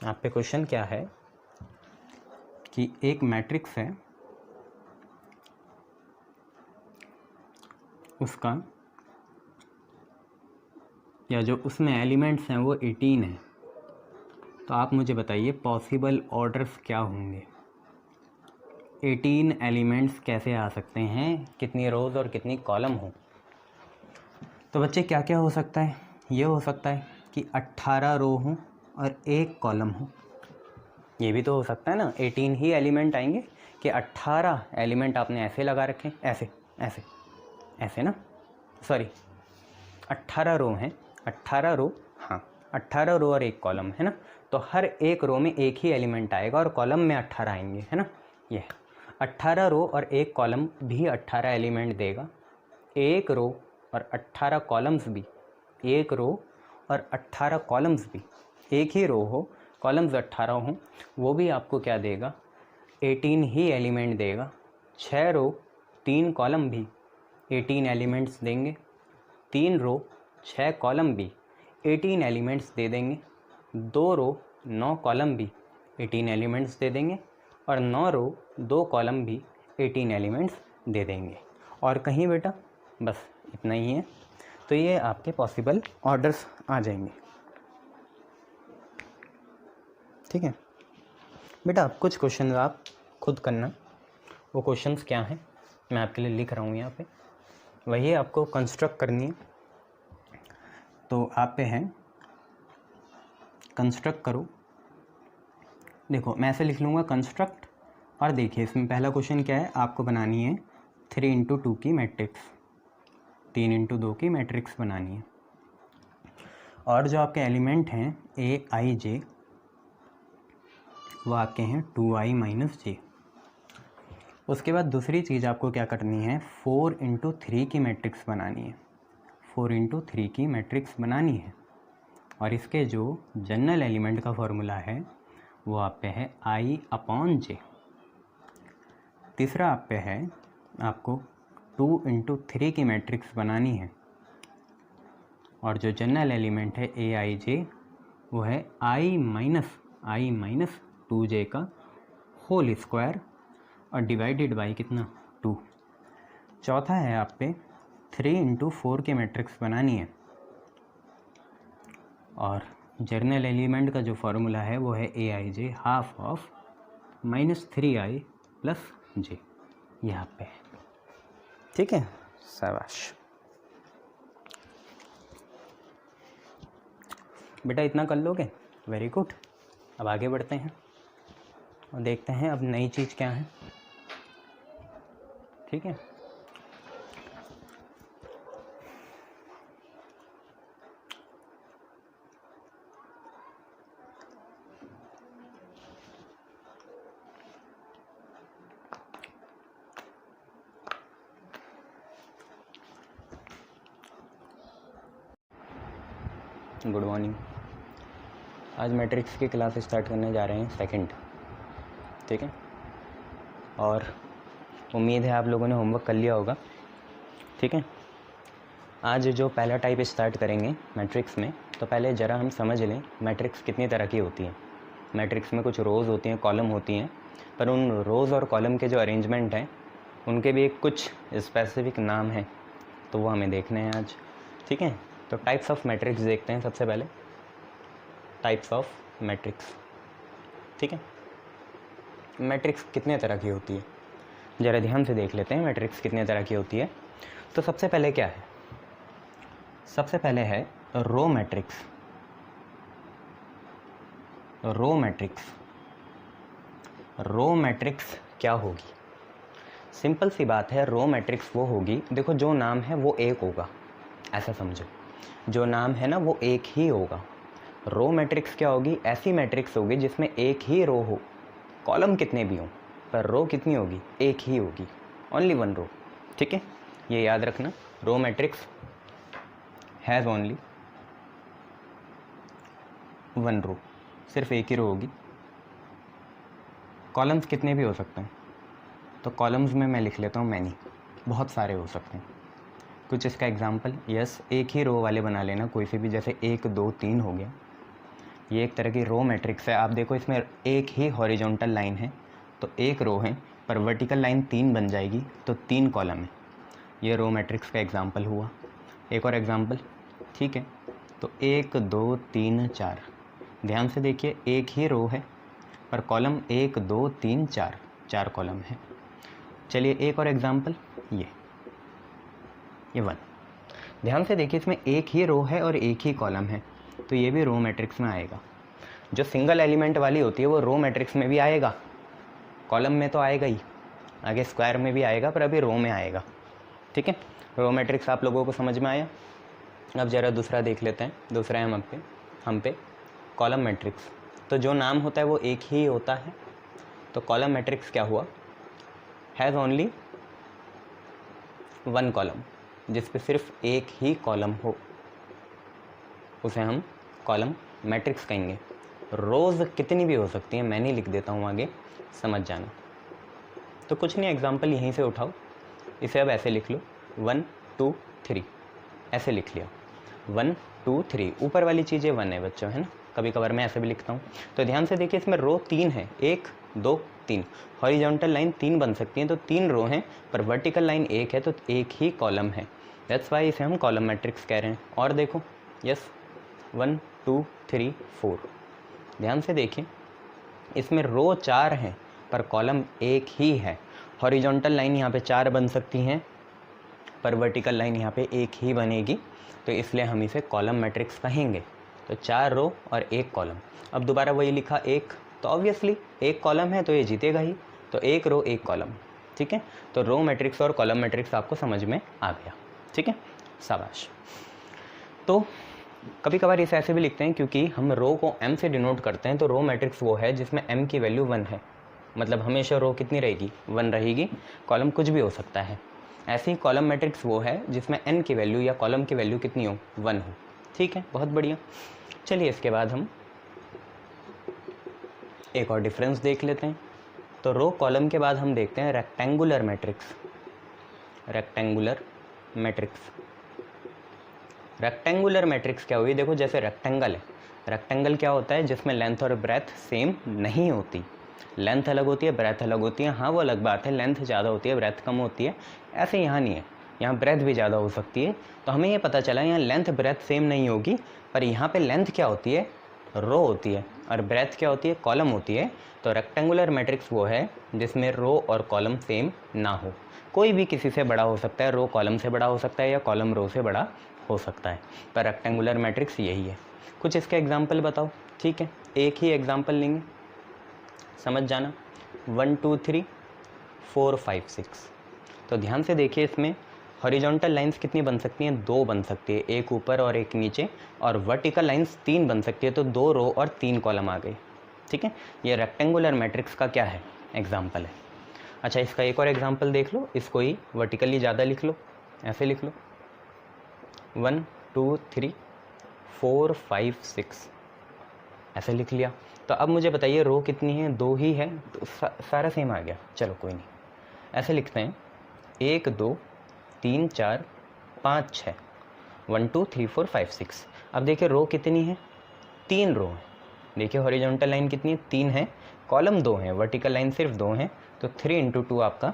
आप पे क्वेश्चन क्या है कि एक मैट्रिक्स है, उसका या जो उसमें एलिमेंट्स हैं वो 18 हैं, तो आप मुझे बताइए पॉसिबल ऑर्डर्स क्या होंगे। 18 एलिमेंट्स कैसे आ सकते हैं, कितनी रोज़ और कितनी कॉलम हो। तो बच्चे क्या क्या हो सकता है, ये हो सकता है कि 18 रो हों और 1 कॉलम हो। ये भी तो हो सकता है ना, 18 ही एलिमेंट आएंगे कि 18 एलिमेंट आपने ऐसे लगा रखे, ऐसे ऐसे ऐसे ना, सॉरी 18 रो हैं, 18 रो, हाँ 18 रो और 1 कॉलम है ना, तो हर एक रो में एक ही एलिमेंट आएगा और कॉलम में 18 आएंगे, है ना। ये 18 रो और 1 कॉलम भी 18 एलिमेंट देगा, 1 रो और 18 कॉलम्स भी, 1 रो और 18 कॉलम्स भी, एक ही रो हो कॉलम्स 18 हों, वो भी आपको क्या देगा, 18 ही एलिमेंट देगा। 6 रो 3 कॉलम भी 18 एलिमेंट्स देंगे, 3 रो 6 कॉलम भी 18 एलिमेंट्स दे देंगे, 2 रो 9 कॉलम भी 18 एलिमेंट्स दे देंगे, और 9 रो 2 कॉलम भी 18 एलिमेंट्स दे देंगे। और कहीं बेटा बस इतना ही है। तो ये आपके पॉसिबल ऑर्डर्स आ जाएंगे, ठीक है बेटा। कुछ क्वेश्चन आप खुद करना, वो क्वेश्चंस क्या हैं मैं आपके लिए लिख रहा हूँ यहाँ पे, वही आपको कंस्ट्रक्ट करनी है। तो आप पे है कंस्ट्रक्ट करो, देखो मैं ऐसे लिख लूँगा कंस्ट्रक्ट, और देखिए इसमें पहला क्वेश्चन क्या है, आपको बनानी है 3×2 की मैट्रिक्स, 3×2 की मैट्रिक्स बनानी है, और जो आपके एलिमेंट हैं AIJ वो आपके हैं 2i - j। उसके बाद दूसरी चीज़ आपको क्या करनी है, 4×3 की मैट्रिक्स बनानी है, 4×3 की मैट्रिक्स बनानी है, और इसके जो जनरल एलिमेंट का फॉर्मूला है वो आप पे है i/j। तीसरा आप पे है आपको 2×3 की मैट्रिक्स बनानी है, और जो जनरल एलिमेंट है AIJ वो है i - 2j का होल स्क्वायर, और डिवाइडेड बाई कितना, 2। चौथा है आप पे 3×4 की मैट्रिक्स बनानी है, और जनरल एलिमेंट का जो फॉर्मूला है वो है AIJ half of -3i + j, यहाँ पे, ठीक है। शाबाश बेटा, इतना कर लोगे, वेरी गुड। अब आगे बढ़ते हैं और देखते हैं अब नई चीज़ क्या है, ठीक है। Good morning. आज मैट्रिक्स की क्लास स्टार्ट करने जा रहे हैं, सेकंड, ठीक है। और उम्मीद है आप लोगों ने होमवर्क कर लिया होगा, ठीक है। आज जो पहला टाइप स्टार्ट करेंगे मैट्रिक्स में, तो पहले ज़रा हम समझ लें मैट्रिक्स कितनी तरह की होती है। मैट्रिक्स में कुछ रोज़ होती हैं, कॉलम होती हैं, पर उन रोज़ और कॉलम के जो अरेंजमेंट हैं उनके भी एक कुछ स्पेसिफिक नाम हैं, तो वो हमें देखने हैं आज, ठीक है। तो टाइप्स ऑफ मैट्रिक्स देखते हैं सबसे पहले, टाइप्स ऑफ मैट्रिक्स, ठीक है। मैट्रिक्स कितने तरह की होती है, ज़रा ध्यान से देख लेते हैं मैट्रिक्स कितने तरह की होती है। तो सबसे पहले क्या है, सबसे पहले है row matrix. Row matrix, row matrix क्या होगी, सिंपल सी बात है, रो मैट्रिक्स वो होगी, देखो जो नाम है वो एक होगा, ऐसा समझो, जो नाम है ना वो एक ही होगा। रो मैट्रिक्स क्या होगी, ऐसी मैट्रिक्स होगी जिसमें एक ही रो हो, कॉलम कितने भी हों, पर रो कितनी होगी, एक ही होगी, ओनली वन रो, ठीक है। ये याद रखना, row matrix has only one row, सिर्फ एक ही रो होगी। कॉलम्स कितने भी हो सकते हैं, तो कॉलम्स में मैं लिख लेता हूँ मैनी, बहुत सारे हो सकते हैं। कुछ इसका एग्जांपल, यस, एक ही रो वाले बना लेना कोई से भी, जैसे 1 2 3 हो गया, ये एक तरह की रो मैट्रिक्स है। आप देखो इसमें एक ही हॉरिजॉन्टल लाइन है, तो एक रो है, पर वर्टिकल लाइन 3 बन जाएगी, तो 3 कॉलम है। ये रो मैट्रिक्स का एग्जांपल हुआ। एक और एग्जांपल, ठीक है, तो 1 2 3 4, ध्यान से देखिए एक ही रो है पर कॉलम 1 2 3 4, 4 कॉलम है। चलिए एक और एग्जांपल, ये 1, ध्यान से देखिए इसमें एक ही रो है और एक ही कॉलम है, तो ये भी रो मैट्रिक्स में आएगा। जो सिंगल एलिमेंट वाली होती है वो रो मैट्रिक्स में भी आएगा, कॉलम में तो आएगा ही, आगे स्क्वायर में भी आएगा पर अभी रो में आएगा। ठीक है, रो मैट्रिक्स आप लोगों को समझ में आया। अब ज़रा दूसरा देख लेते हैं, दूसरा है हम पे कॉलम मैट्रिक्स। तो जो नाम होता है वो एक ही होता है, तो कॉलम मैट्रिक्स क्या हुआ, हैज़ ओनली 1 कॉलम, जिस पे सिर्फ एक ही कॉलम हो उसे हम कॉलम मैट्रिक्स कहेंगे। रोज़ कितनी भी हो सकती हैं, मैं नहीं लिख देता हूँ, आगे समझ जाना। तो कुछ नहीं, एग्जांपल यहीं से उठाओ, इसे अब ऐसे लिख लो 1 2 3, ऐसे लिख लिया 1 2 3, ऊपर वाली चीज़ें 1 है बच्चों, है ना, कभी कभार मैं ऐसे भी लिखता हूँ। तो ध्यान से देखिए इसमें रो 3 है, 1 2 3, हॉरिजॉन्टल लाइन 3 बन सकती हैं, तो 3 रो हैं, पर वर्टिकल लाइन 1 है, तो एक ही कॉलम है, दैट्स वाई इसे हम कॉलम मैट्रिक्स कह रहे हैं। और देखो यस 1 2 3 4, ध्यान से देखिए इसमें रो 4 हैं पर कॉलम एक ही है, हॉरिजॉन्टल लाइन यहाँ पे 4 बन सकती हैं पर वर्टिकल लाइन यहाँ पे एक ही बनेगी, तो इसलिए हम इसे कॉलम मैट्रिक्स कहेंगे। तो 4 रो और 1 कॉलम। अब दोबारा वही लिखा 1, तो ऑब्वियसली 1 कॉलम है तो ये जीतेगा ही, तो 1 रो 1 कॉलम। ठीक है, तो रो मैट्रिक्स और कॉलम मैट्रिक्स आपको समझ में आ गया। ठीक है, शाबाश। तो कभी कभार इसे ऐसे भी लिखते हैं, क्योंकि हम रो को m से डिनोट करते हैं, तो रो मैट्रिक्स वो है जिसमें m की वैल्यू 1 है, मतलब हमेशा रो कितनी रहेगी, 1 रहेगी, कॉलम कुछ भी हो सकता है। ऐसे ही कॉलम मैट्रिक्स वो है जिसमें n की वैल्यू या कॉलम की वैल्यू कितनी हो, 1 हो। ठीक है, बहुत बढ़िया। चलिए इसके बाद हम एक और डिफरेंस देख लेते हैं। तो रो कॉलम के बाद हम देखते हैं rectangular matrix. Rectangular matrix, rectangular matrix क्या हुई, देखो जैसे रेक्टेंगल है, रेक्टेंगल क्या होता है, जिसमें लेंथ और ब्रेथ सेम नहीं होती, लेंथ अलग होती है, ब्रेथ अलग होती है। हाँ वो अलग बात है, लेंथ ज़्यादा होती है, ब्रेथ कम होती है, ऐसे यहाँ नहीं है, यहाँ ब्रेथ भी ज़्यादा हो सकती है। तो हमें ये पता चला यहाँ लेंथ ब्रेथ सेम नहीं होगी, पर यहाँ पे लेंथ क्या होती है, रो होती है, और ब्रेथ क्या होती है, कॉलम होती है। तो रेक्टेंगुलर मैट्रिक्स वो है जिसमें रो और कॉलम सेम ना हो, कोई भी किसी से बड़ा हो सकता है, रो कॉलम से बड़ा हो सकता है या कॉलम रो से बड़ा हो सकता है, पर रेक्टेंगुलर मैट्रिक्स यही है। कुछ इसके एग्जाम्पल बताओ। ठीक है, एक ही एग्जाम्पल लेंगे, समझ जाना। 1 2 3 4 5 6, तो ध्यान से देखिए इसमें हॉरिजॉन्टल लाइंस कितनी बन सकती हैं, 2 बन सकती है, एक ऊपर और एक नीचे, और वर्टिकल लाइंस 3 बन सकती है, तो 2 रो और 3 कॉलम आ गए। ठीक है, ये रेक्टेंगुलर मैट्रिक्स का क्या है, एग्जाम्पल है। अच्छा इसका एक और एग्जाम्पल देख लो, इसको ही वर्टिकली ज़्यादा लिख लो, ऐसे लिख लो 1 2 3 4 5 6, ऐसे लिख लिया। तो अब मुझे बताइए रो कितनी है, 2 ही है, तो सारा सेम आ गया, चलो कोई नहीं, ऐसे लिखते हैं 1 2 3 4 5 6, 1 2 3 4 5 6। अब देखिए रो कितनी है, 3 रो है, देखिए हॉरिजॉन्टल लाइन कितनी है, 3 है, कॉलम 2 है, वर्टिकल लाइन सिर्फ 2 है, तो 3 × 2 आपका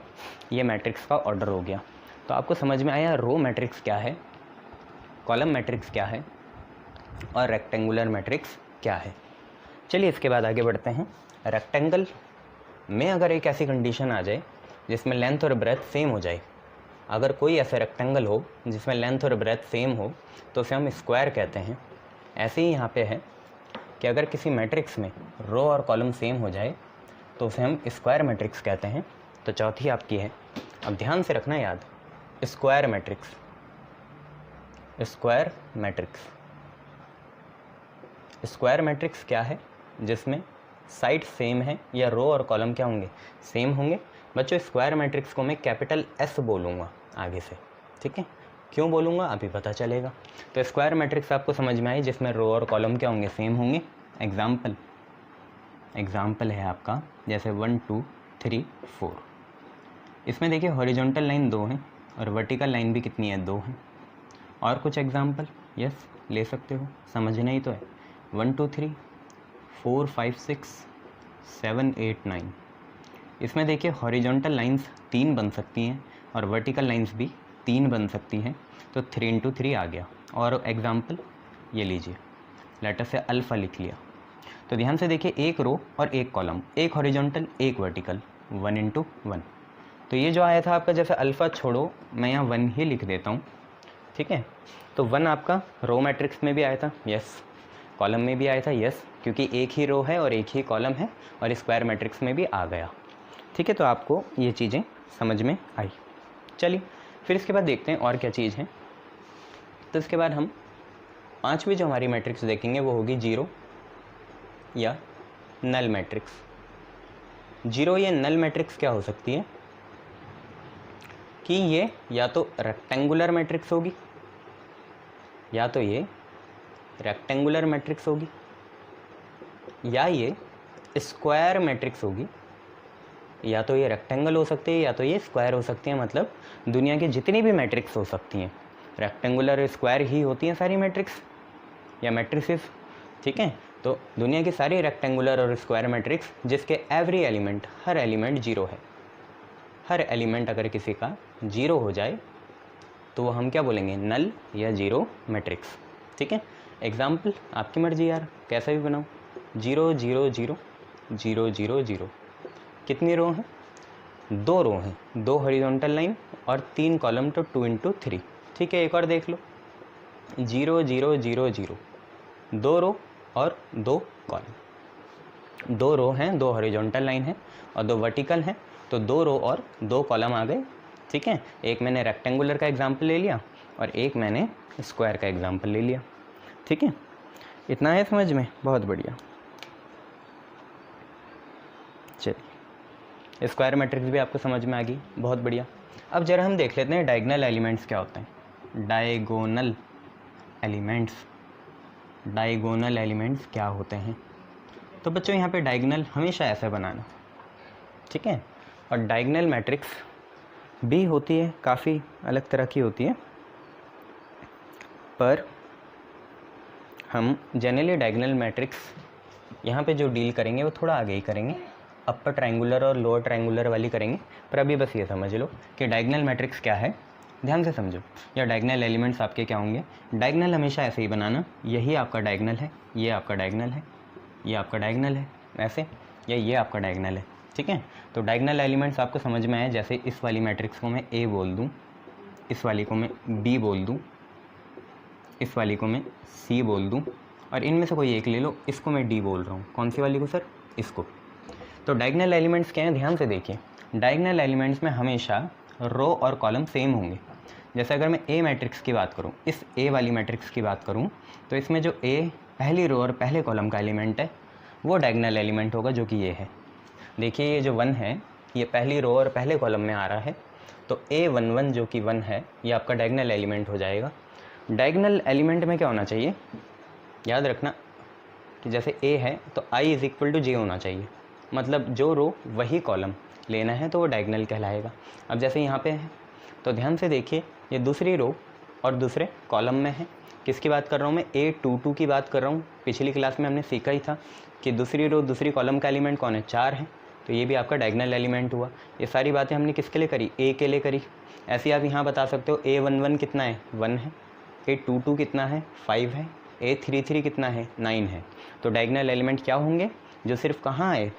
ये मैट्रिक्स का ऑर्डर हो गया। तो आपको समझ में आया रो मैट्रिक्स क्या है, कॉलम मैट्रिक्स क्या है और रेक्टेंगुलर मैट्रिक्स क्या है। चलिए इसके बाद आगे बढ़ते हैं। रेक्टेंगल में अगर एक ऐसी कंडीशन आ जाए जिसमें लेंथ और ब्रेथ सेम हो जाए, अगर कोई ऐसा रेक्टेंगल हो जिसमें लेंथ और ब्रेथ सेम हो, तो उसे हम स्क्वायर कहते हैं। ऐसे ही यहाँ पे है कि अगर किसी मैट्रिक्स में रो और कॉलम सेम हो जाए तो उसे हम स्क्वायर मैट्रिक्स कहते हैं। तो चौथी आपकी है, अब ध्यान से रखना याद, square matrix. Square matrix, square matrix क्या है, जिसमें साइड सेम है या रो और कॉलम क्या होंगे, सेम होंगे। बच्चों स्क्वायर मैट्रिक्स को मैं कैपिटल S बोलूँगा आगे से, ठीक है, क्यों बोलूँगा अभी पता चलेगा। तो स्क्वायर मैट्रिक्स आपको समझ में आई जिसमें रो और कॉलम क्या होंगे, सेम होंगे। एग्जाम्पल है आपका जैसे 1 2 3 4, इसमें देखिए हॉरिजॉन्टल लाइन 2 है और वर्टिकल लाइन भी कितनी है, 2 है। और कुछ एग्जाम्पल यस ले सकते हो, समझना ही तो है। 1 2 3 4 5 6 7 8 9, इसमें देखिए हॉरिजॉन्टल लाइंस 3 बन सकती हैं और वर्टिकल लाइंस भी 3 बन सकती हैं, तो 3 × 3 आ गया। और एग्जाम्पल ये लीजिए, लेटर से अल्फ़ा लिख लिया। तो ध्यान से देखिए, एक रो और एक कॉलम, एक हॉरिजॉन्टल एक वर्टिकल, 1 इंटू 1। तो ये जो आया था आपका, जैसे अल्फ़ा छोड़ो मैं यहाँ 1 ही लिख देता हूँ, ठीक है। तो 1 आपका रो मैट्रिक्स में भी आया था, यस, कॉलम में भी आया था, यस, क्योंकि एक ही रो है और एक ही कॉलम है, और स्क्वायर मैट्रिक्स में भी आ गया, ठीक है। तो आपको ये चीज़ें समझ में आई। चलिए फिर इसके बाद देखते हैं और क्या चीज़ है। तो इसके बाद हम पांचवी जो हमारी मैट्रिक्स देखेंगे वो होगी जीरो या नल मैट्रिक्स। जीरो या नल मैट्रिक्स क्या हो सकती है कि ये या तो रेक्टेंगुलर मैट्रिक्स होगी, या तो ये रेक्टेंगुलर मैट्रिक्स होगी, या ये स्क्वायर मैट्रिक्स होगी, या तो ये रेक्टेंगल हो सकती है या तो ये स्क्वायर हो सकती है। मतलब दुनिया की जितनी भी मैट्रिक्स हो सकती हैं, रेक्टेंगुलर स्क्वायर ही होती हैं सारी मैट्रिक्स या मैट्रिसेस, ठीक है। तो दुनिया की सारी रेक्टेंगुलर और स्क्वायर मैट्रिक्स जिसके एवरी एलिमेंट, हर एलिमेंट जीरो है, हर एलिमेंट अगर किसी का जीरो हो जाए तो वो हम क्या बोलेंगे, नल या जीरो मैट्रिक्स, ठीक है। एग्जाम्पल आपकी मर्जी यार, कैसा भी बनाओ। 0 0 0 0 0 0, कितनी रो हैं, 2 रो हैं, 2 हॉरिजॉन्टल लाइन और 3 कॉलम, तो 2 इंटू 3, ठीक है। एक और देख लो, 0 0 0 0, 2 रो और 2 कॉलम, 2 रो हैं, 2 हॉरिजॉन्टल लाइन है और 2 वर्टिकल हैं, तो 2 रो और 2 कॉलम आ गए, ठीक है। एक मैंने रेक्टेंगुलर का एग्जाम्पल ले लिया और एक मैंने स्क्वायर का एग्जाम्पल ले लिया, ठीक है। इतना है समझ में, बहुत बढ़िया। चलिए स्क्वायर मैट्रिक्स भी आपको समझ में आ गई, बहुत बढ़िया। अब जरा हम देख लेते हैं डायगोनल एलिमेंट्स क्या होते हैं। डायगोनल एलिमेंट्स, डायगोनल एलिमेंट्स क्या होते हैं। तो बच्चों यहाँ पे डायगोनल हमेशा ऐसे बनाना, ठीक है। और डायगोनल मैट्रिक्स भी होती है, काफ़ी अलग तरह की होती है, पर हम जनरली डायगोनल मैट्रिक्स यहाँ पे जो डील करेंगे वो थोड़ा आगे ही करेंगे, अपर ट्रायंगुलर और लोअर ट्रायंगुलर वाली करेंगे। पर अभी बस ये समझ लो कि डायगोनल मैट्रिक्स क्या है, ध्यान से समझो। या डायगोनल एलिमेंट्स आपके क्या होंगे। डायगोनल हमेशा ऐसे ही बनाना, यही आपका डायगोनल है, ये आपका डायगोनल है, ये आपका डायगोनल है, ऐसे, या ये आपका डायगोनल है, ठीक है। तो डायगोनल एलिमेंट्स आपको समझ में आए, जैसे इस वाली मैट्रिक्स को मैं ए बोल दूँ, इस वाली को मैं बी बोल दूँ, इस वाली को मैं सी बोल दूँ, और इनमें से कोई एक ले लो, इसको मैं डी बोल रहा हूँ। कौन सी वाली को सर, इसको। तो डायगोनल एलिमेंट्स क्या हैं, ध्यान से देखिए। डायगोनल एलिमेंट्स में हमेशा रो और कॉलम सेम होंगे। जैसे अगर मैं ए मैट्रिक्स की बात करूँ, इस ए वाली मैट्रिक्स की बात करूँ, तो इसमें जो ए पहली रो और पहले कॉलम का एलिमेंट है वो डायगोनल एलिमेंट होगा, जो कि ये है। देखिए ये जो 1 है ये पहली रो और पहले कॉलम में आ रहा है, तो A11 जो कि 1 है ये आपका डायगोनल एलिमेंट हो जाएगा। डायगोनल एलिमेंट में क्या होना चाहिए, याद रखना कि जैसे A है तो I = J होना चाहिए, मतलब जो रो वही कॉलम लेना है तो वो डायगोनल कहलाएगा। अब जैसे यहाँ पे है तो ध्यान से देखिए, ये दूसरी रो और दूसरे कॉलम में है। किसकी बात कर रहा हूँ मैं, A22 की बात कर रहा हूँ। पिछली क्लास में हमने सीखा ही था कि दूसरी रो दूसरी कॉलम का एलिमेंट कौन है, 4 है, तो ये भी आपका डायगोनल एलिमेंट हुआ। ये सारी बातें हमने किसके लिए करी, A के लिए करी। ऐसे आप यहाँ बता सकते हो A11 कितना है, 1 है, A22 कितना है, 5 है, A33 कितना है, 9 है। तो डायगोनल एलिमेंट क्या होंगे, जो सिर्फ कहाँ है,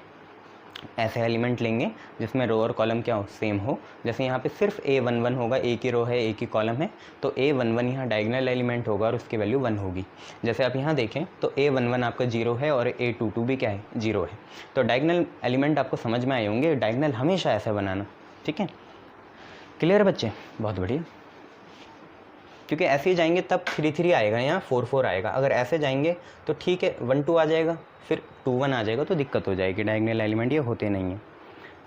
ऐसे एलिमेंट लेंगे जिसमें रो और कॉलम क्या हो, सेम हो। जैसे यहाँ पे सिर्फ A11 होगा, एक ही रो है एक ही कॉलम है, तो A11 यहाँ डायगोनल एलिमेंट होगा और उसकी वैल्यू 1 होगी। जैसे आप यहाँ देखें तो A11 आपका 0 है और A22 भी क्या है, 0 है। तो डायगोनल एलिमेंट आपको समझ में आए होंगे, डायगोनल हमेशा ऐसे बनाना, ठीक है। क्लियर बच्चे, बहुत बढ़िया। क्योंकि ऐसे ही जाएंगे तब 3 3 आएगा, यहाँ 4 4 आएगा। अगर ऐसे जाएंगे तो ठीक है 1 2 आ जाएगा, फिर 2 1 आ जाएगा, तो दिक्कत हो जाएगी। डायगोनल एलिमेंट ये होते नहीं हैं,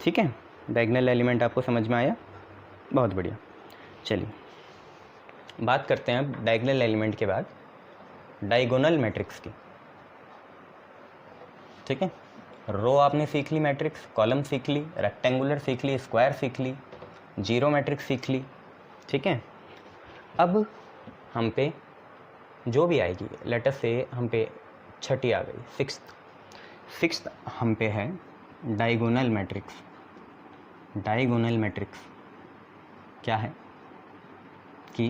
ठीक है। डायगोनल एलिमेंट आपको समझ में आया, बहुत बढ़िया। चलिए बात करते हैं अब डायगोनल एलिमेंट के बाद डायगोनल मैट्रिक्स की, ठीक है। रो आपने सीख ली मैट्रिक्स, कॉलम सीख ली, रेक्टेंगुलर सीख ली, स्क्वायर सीख ली, जीरो मैट्रिक्स सीख ली, ठीक है। अब हम पे जो भी आएगी, लेटर से हम पे छठी आ गई, सिक्स्थ हम पे है डायगोनल मैट्रिक्स। डायगोनल मैट्रिक्स क्या है कि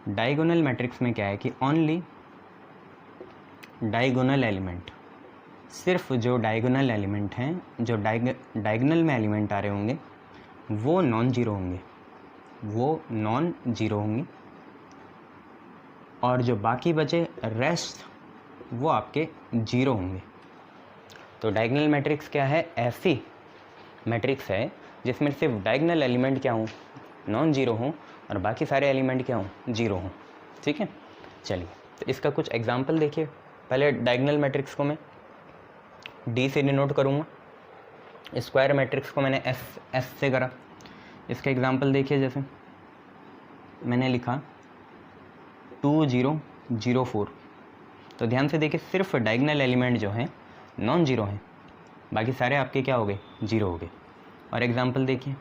डायगोनल मैट्रिक्स में क्या है कि ओनली डायगोनल एलिमेंट, सिर्फ जो डायगोनल एलिमेंट हैं, जो डायगोनल में एलिमेंट आ रहे होंगे वो नॉन जीरो होंगे, वो नॉन जीरो होंगे, और जो बाकी बचे रेस्ट वो आपके जीरो होंगे। तो डायगोनल मैट्रिक्स क्या है? ऐसी मैट्रिक्स है जिसमें सिर्फ डायगोनल एलिमेंट क्या हों? नॉन जीरो हों, और बाकी सारे एलिमेंट क्या हों? जीरो हों। ठीक है, चलिए तो इसका कुछ एग्जांपल देखिए। पहले डायगोनल मैट्रिक्स को मैं डी से डिनोट करूँगा, स्क्वायर मैट्रिक्स को मैंने एस से करा। इसका एग्जांपल देखिए, जैसे मैंने लिखा 2004, तो ध्यान से देखिए सिर्फ डायगोनल एलिमेंट जो हैं नॉन जीरो हैं, बाकी सारे आपके क्या हो गए? जीरो हो गए। और एग्जांपल देखिए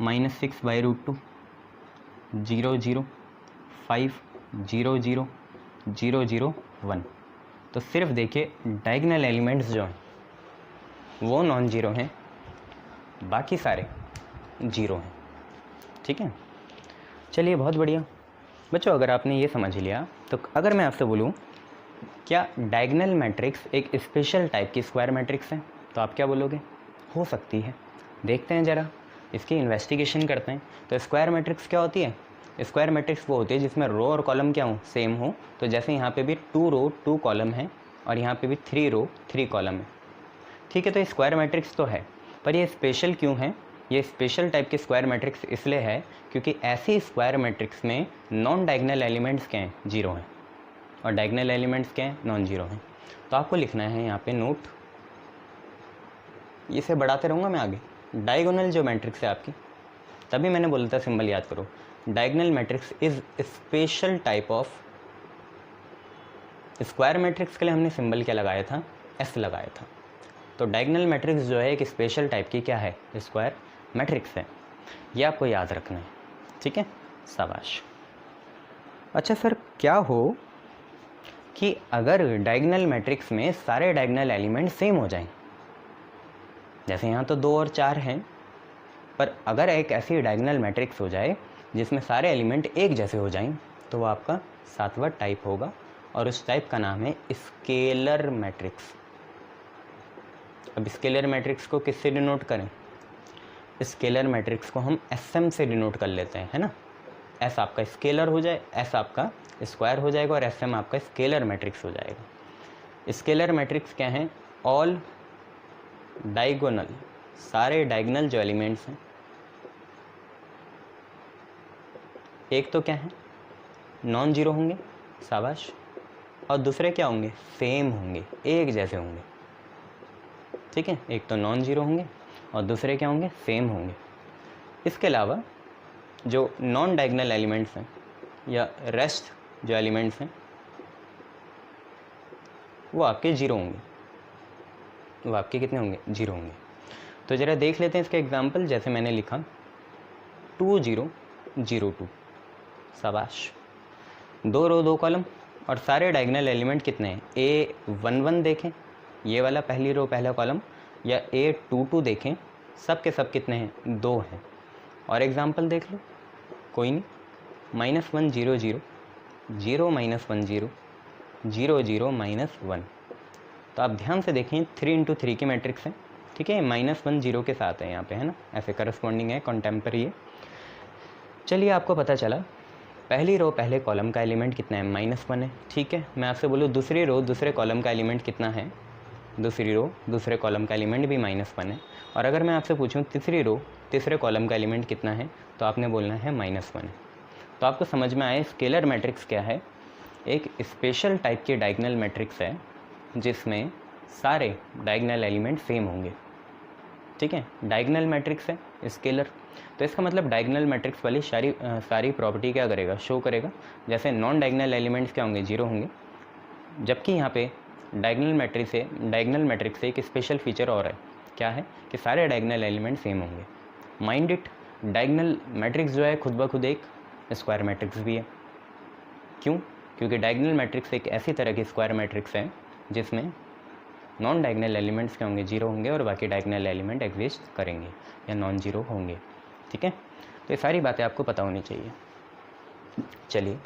-6/√2, 0 0 5 0 0 0 0 1। तो सिर्फ देखिए डायगोनल एलिमेंट्स जो हैं वो नॉन जीरो हैं, बाकी सारे जीरो हैं। ठीक है, चलिए बहुत बढ़िया बच्चों। अगर आपने ये समझ लिया तो अगर मैं आपसे बोलूँ क्या डायगोनल मैट्रिक्स एक स्पेशल टाइप की स्क्वायर मैट्रिक्स है, तो आप क्या बोलोगे? हो सकती है। देखते हैं ज़रा, इसकी इन्वेस्टिगेशन करते हैं। तो स्क्वायर मैट्रिक्स क्या होती है? स्क्वायर मैट्रिक्स वो होती है जिसमें रो और कॉलम क्या हो? सेम हो। तो जैसे यहाँ पे भी 2 रो 2 कॉलम है, और यहाँ पे भी 3 रो 3 कॉलम है। ठीक है, तो स्क्वायर मैट्रिक्स तो है, पर ये स्पेशल क्यों है? ये स्पेशल टाइप की स्क्वायर मैट्रिक्स इसलिए है क्योंकि ऐसी स्क्वायर मैट्रिक्स में नॉन डायगोनल एलिमेंट्स क्या हैं? जीरो हैं, और डायगोनल एलिमेंट्स क्या हैं? नॉन जीरो हैं। तो आपको लिखना है यहाँ पे नोट, इसे बढ़ाते रहूँगा मैं आगे। डायगोनल जो मैट्रिक्स है आपकी, तभी मैंने बोला था सिंबल याद करो। Diagonal matrix is special type of square matrix के लिए हमने सिंबल क्या लगाया था? एस लगाया था। तो डायगोनल मैट्रिक्स जो है एक स्पेशल टाइप की क्या है? स्क्वायर मैट्रिक्स है। ये आपको याद रखना है। ठीक है, शाबाश। अच्छा सर, क्या हो कि अगर डायगोनल मैट्रिक्स में सारे डायगोनल एलिमेंट सेम हो जाएं? जैसे यहाँ तो 2 और 4 हैं, पर अगर एक ऐसी डायगोनल मैट्रिक्स हो जाए जिसमें सारे एलिमेंट एक जैसे हो जाएं, तो वो आपका 7वां टाइप होगा, और उस टाइप का नाम है स्केलर मैट्रिक्स। अब स्केलर मैट्रिक्स को किससे डिनोट करें? स्केलर मैट्रिक्स को हम SM से डिनोट कर लेते हैं, है ना। S आपका स्केलर हो जाए, S आपका स्क्वायर हो जाएगा, और SM आपका स्केलर मैट्रिक्स हो जाएगा। स्केलर मैट्रिक्स क्या है? ऑल डायगोनल, सारे डायगोनल जो एलिमेंट्स हैं, एक तो क्या है? नॉन जीरो होंगे, शाबाश, और दूसरे क्या होंगे? सेम होंगे, एक जैसे होंगे। ठीक है, एक तो नॉन जीरो होंगे और दूसरे क्या होंगे? सेम होंगे। इसके अलावा जो नॉन डायगोनल एलिमेंट्स हैं या रेस्ट जो एलिमेंट्स हैं वो आपके जीरो होंगे। वो आपके कितने होंगे? जीरो होंगे। तो ज़रा देख लेते हैं इसका एग्जांपल। जैसे मैंने लिखा 2002, शाबाश, 2 रो 2 कॉलम, और सारे डायगोनल एलिमेंट कितने हैं? A11 देखें, ये वाला पहली रो पहला कॉलम, या A22 देखें, सब के सब कितने हैं? 2 हैं। और एग्जांपल देख लो, कोई नहीं, -1 0 0 0 -1 0 0 0 -1। तो आप ध्यान से देखें 3 × 3 की मैट्रिक्स है। ठीक है, -1 0 के साथ है यहाँ पे, है ना, ऐसे करस्पॉन्डिंग है, कॉन्टेम्पररी है। चलिए आपको पता चला पहली रो पहले कॉलम का एलिमेंट कितना है? -1 है। ठीक है, मैं आपसे बोलूँ दूसरी रो दूसरे कॉलम का एलिमेंट कितना है? दूसरी रो दूसरे कॉलम का एलिमेंट भी -1 है। और अगर मैं आपसे पूछूं तीसरी रो तीसरे कॉलम का एलिमेंट कितना है, तो आपने बोलना है -1 है। तो आपको समझ में आए स्केलर मैट्रिक्स क्या है? एक स्पेशल टाइप की डायगोनल मैट्रिक्स है जिसमें सारे डायगोनल एलिमेंट सेम होंगे। ठीक है, डायगोनल मैट्रिक्स है स्केलर, तो इसका मतलब डायगोनल मैट्रिक्स वाली सारी प्रॉपर्टी क्या करेगा? शो करेगा। जैसे नॉन डायगोनल एलिमेंट्स क्या होंगे? जीरो होंगे, जबकि यहाँ पे डायगोनल मैट्रिक्स से एक स्पेशल फीचर और है। क्या है? कि सारे डायगोनल एलिमेंट सेम होंगे। माइंड इट, डायगोनल मैट्रिक्स जो है खुद ब खुद एक स्क्वायर मैट्रिक्स भी है। क्यों? क्योंकि डायगोनल मैट्रिक्स एक ऐसी तरह की स्क्वायर मैट्रिक्स है जिसमें नॉन डायगोनल एलिमेंट्स क्या होंगे? जीरो होंगे, और बाकी डायगोनल एलिमेंट एग्जिस्ट करेंगे या नॉन जीरो होंगे। ठीक है, तो ये सारी बातें आपको पता होनी चाहिए। चलिए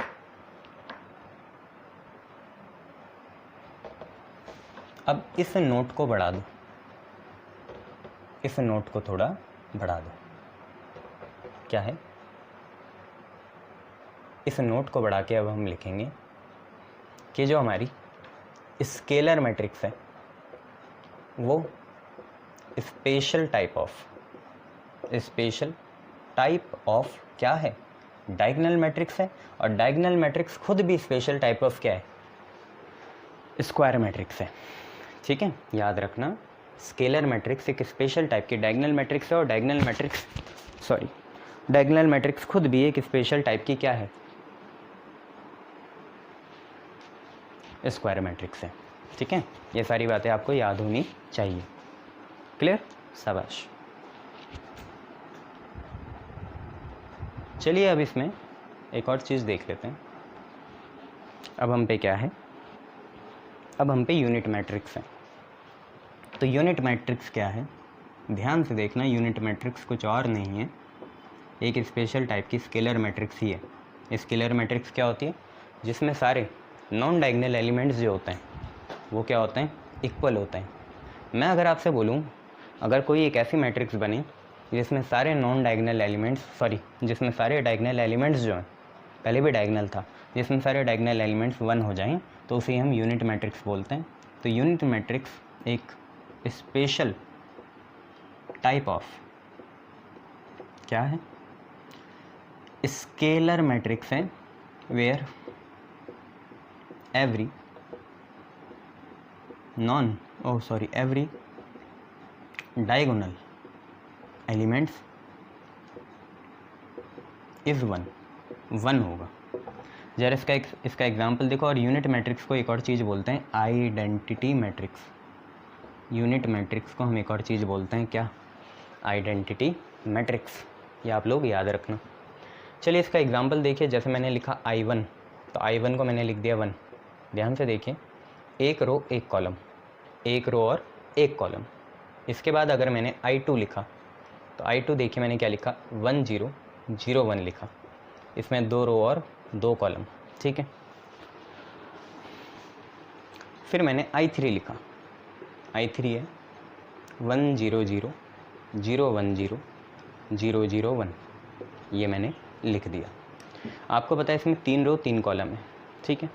अब इस नोट को बढ़ा दो, इस नोट को थोड़ा बढ़ा दो। क्या है, इस नोट को बढ़ा के अब हम लिखेंगे कि जो हमारी स्केलर मैट्रिक्स है वो स्पेशल टाइप ऑफ क्या है, डायगोनल मैट्रिक्स है। और डायगोनल मैट्रिक्स खुद भी स्पेशल टाइप ऑफ क्या है, स्क्वायर मैट्रिक्स है। ठीक है, याद रखना, स्केलर मैट्रिक्स एक स्पेशल टाइप की डायगोनल मैट्रिक्स है और डायगोनल मैट्रिक्स खुद भी एक स्पेशल टाइप की क्या है, स्क्वायर मैट्रिक्स है। ठीक है, ये सारी बातें आपको याद होनी चाहिए। क्लियर, शाबाश। चलिए अब इसमें एक और चीज़ देख लेते हैं। अब हम पे क्या है, अब हम पे यूनिट मैट्रिक्स है। तो यूनिट मैट्रिक्स क्या है, ध्यान से देखना, यूनिट मैट्रिक्स कुछ और नहीं है, एक स्पेशल टाइप की स्केलर मैट्रिक्स ही है। स्केलर मैट्रिक्स क्या होती है, जिसमें सारे नॉन डायगोनल एलिमेंट्स जो होते हैं वो क्या होते हैं, इक्वल होते हैं। मैं अगर आपसे बोलूँ, अगर कोई एक ऐसी मैट्रिक्स बने जिसमें सारे डायगोनल एलिमेंट्स जो हैं, पहले भी डायगोनल था, जिसमें सारे डायगोनल एलिमेंट्स 1 हो जाएं, तो उसे हम यूनिट मैट्रिक्स बोलते हैं। तो यूनिट मैट्रिक्स एक स्पेशल टाइप ऑफ क्या है, स्केलर मैट्रिक्स है, where every diagonal elements is 1 होगा। जरा इसका एग्जांपल देखो। और यूनिट मैट्रिक्स को एक और चीज़ बोलते हैं, आइडेंटिटी मैट्रिक्स। यूनिट मैट्रिक्स को हम एक और चीज़ बोलते हैं, क्या, आइडेंटिटी मैट्रिक्स। ये आप लोग याद रखना। चलिए इसका एग्जांपल देखिए। जैसे मैंने लिखा I1, तो I1 को मैंने लिख दिया 1। ध्यान से देखिए, एक रो एक कॉलम, एक रो और एक कॉलम। इसके बाद अगर मैंने I2 लिखा, तो I2 देखिए मैंने क्या लिखा, 1 0 0 1 लिखा। इसमें 2 रो और 2 कॉलम। ठीक है, फिर मैंने I3 लिखा, I3 है 1 0 0 0 1 0 0 0 1, ये मैंने लिख दिया। आपको पता है इसमें 3 रो 3 कॉलम है। ठीक है,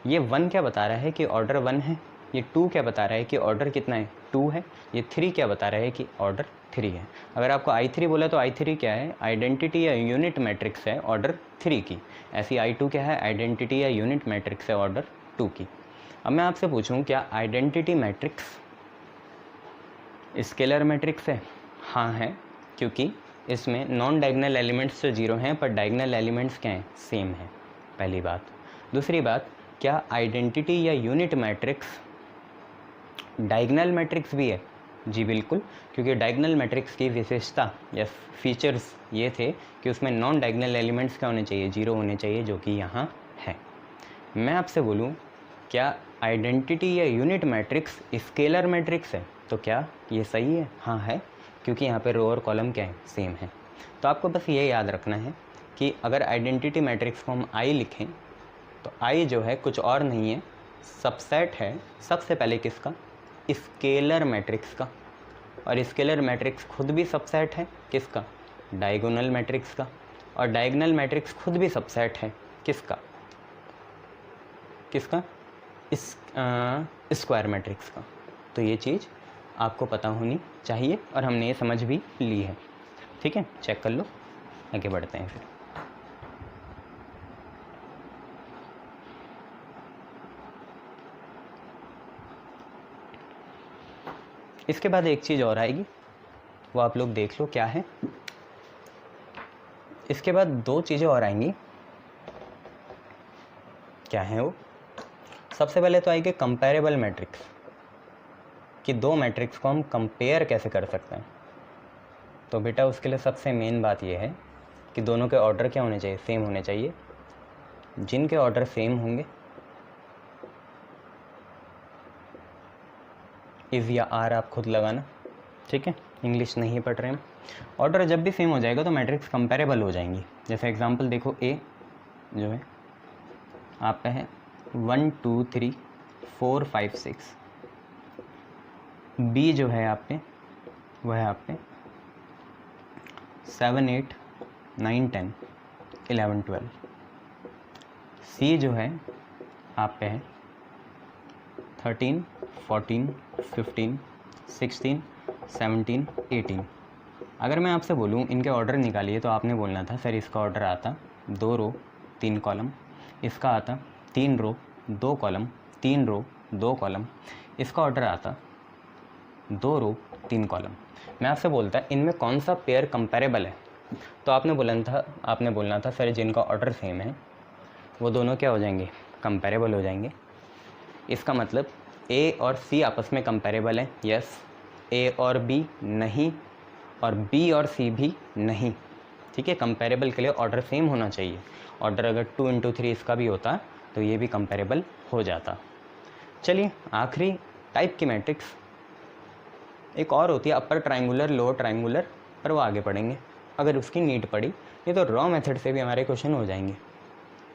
ये 1 क्या बता रहा है कि ऑर्डर 1 है, ये 2 क्या बता रहा है कि ऑर्डर कितना है, 2 है, ये 3 क्या बता रहा है कि ऑर्डर 3 है। अगर आपको I3 बोला तो I3 क्या है, आइडेंटिटी या यूनिट मैट्रिक्स है ऑर्डर 3 की। ऐसी I2 क्या है, आइडेंटिटी या यूनिट मैट्रिक्स है ऑर्डर 2 की। अब मैं आपसे पूछूं, क्या आइडेंटिटी मैट्रिक्स स्केलर मैट्रिक्स है? हाँ है, क्योंकि इसमें नॉन डायगोनल एलिमेंट्स तो 0 हैं, पर डायगोनल एलिमेंट्स क्या हैं, सेम है, पहली बात। दूसरी बात, क्या आइडेंटिटी या यूनिट मैट्रिक्स डायगोनल मैट्रिक्स भी है? जी बिल्कुल, क्योंकि डायगोनल मैट्रिक्स की विशेषता या फीचर्स ये थे कि उसमें नॉन डायगोनल एलिमेंट्स क्या होने चाहिए, 0 होने चाहिए, जो कि यहाँ है। मैं आपसे बोलूँ, क्या आइडेंटिटी या यूनिट मैट्रिक्स स्केलर मैट्रिक्स है? तो क्या ये सही है? हाँ है, क्योंकि यहाँ पे रो और कॉलम क्या है, सेम है। तो आपको बस ये याद रखना है कि अगर आइडेंटिटी मैट्रिक्स को हम I लिखें, तो I जो है कुछ और नहीं है, सबसेट है सबसे पहले किसका, स्केलर मैट्रिक्स का। और स्केलर मैट्रिक्स खुद भी सबसेट है किसका, डायगोनल मैट्रिक्स का। और डायगोनल मैट्रिक्स खुद भी सबसेट है किसका, स्क्वायर मैट्रिक्स का। तो ये चीज़ आपको पता होनी चाहिए और हमने ये समझ भी ली है। ठीक है, चेक कर लो, आगे बढ़ते हैं फिर। इसके बाद एक चीज़ और आएगी, वो आप लोग देख लो क्या है। इसके बाद 2 चीज़ें और आएंगी, क्या है वो? सबसे पहले तो आएगी कंपेरेबल मैट्रिक्स, कि 2 मैट्रिक्स को हम कंपेयर कैसे कर सकते हैं। तो बेटा उसके लिए सबसे मेन बात यह है कि दोनों के ऑर्डर क्या होने चाहिए, सेम होने चाहिए। जिनके ऑर्डर सेम होंगे, इज़ या आर आप खुद लगाना, ठीक है, इंग्लिश नहीं पढ़ रहे हैं। ऑर्डर जब भी सेम हो जाएगा तो मैट्रिक्स कंपेरेबल हो जाएंगी। जैसे एग्जांपल देखो, ए जो है आप पे है 1 2 3 4 5 6, बी जो है आप पे वह है आप पे 7 8 9 10 11 12, सी जो है आप पे है 13 14 15 16 17 18। अगर मैं आपसे बोलूँ इनके ऑर्डर निकालिए तो आपने बोलना था सर इसका ऑर्डर आता 2 रो 3 कॉलम, इसका आता 3 रो 2 कॉलम 3 रो 2 कॉलम, इसका ऑर्डर आता 2 रो 3 कॉलम। मैं आपसे बोलता इनमें कौन सा पेयर कंपैरेबल है, तो आपने बोलना था सर जिनका ऑर्डर सेम है वो दोनों क्या हो जाएंगे, कंपैरेबल हो जाएंगे। इसका मतलब ए और सी आपस में कंपैरेबल है, यस। ए और बी नहीं, और बी और सी भी नहीं, ठीक है। कंपैरेबल के लिए ऑर्डर सेम होना चाहिए। ऑर्डर अगर 2 × 3 इसका भी होता तो ये भी कंपैरेबल हो जाता। चलिए आखिरी टाइप की मैट्रिक्स एक और होती है अपर ट्रायंगुलर लोअर ट्रायंगुलर, पर वो आगे पढ़ेंगे अगर उसकी नीड पड़ी। ये तो रॉ मेथड से भी हमारे क्वेश्चन हो जाएंगे,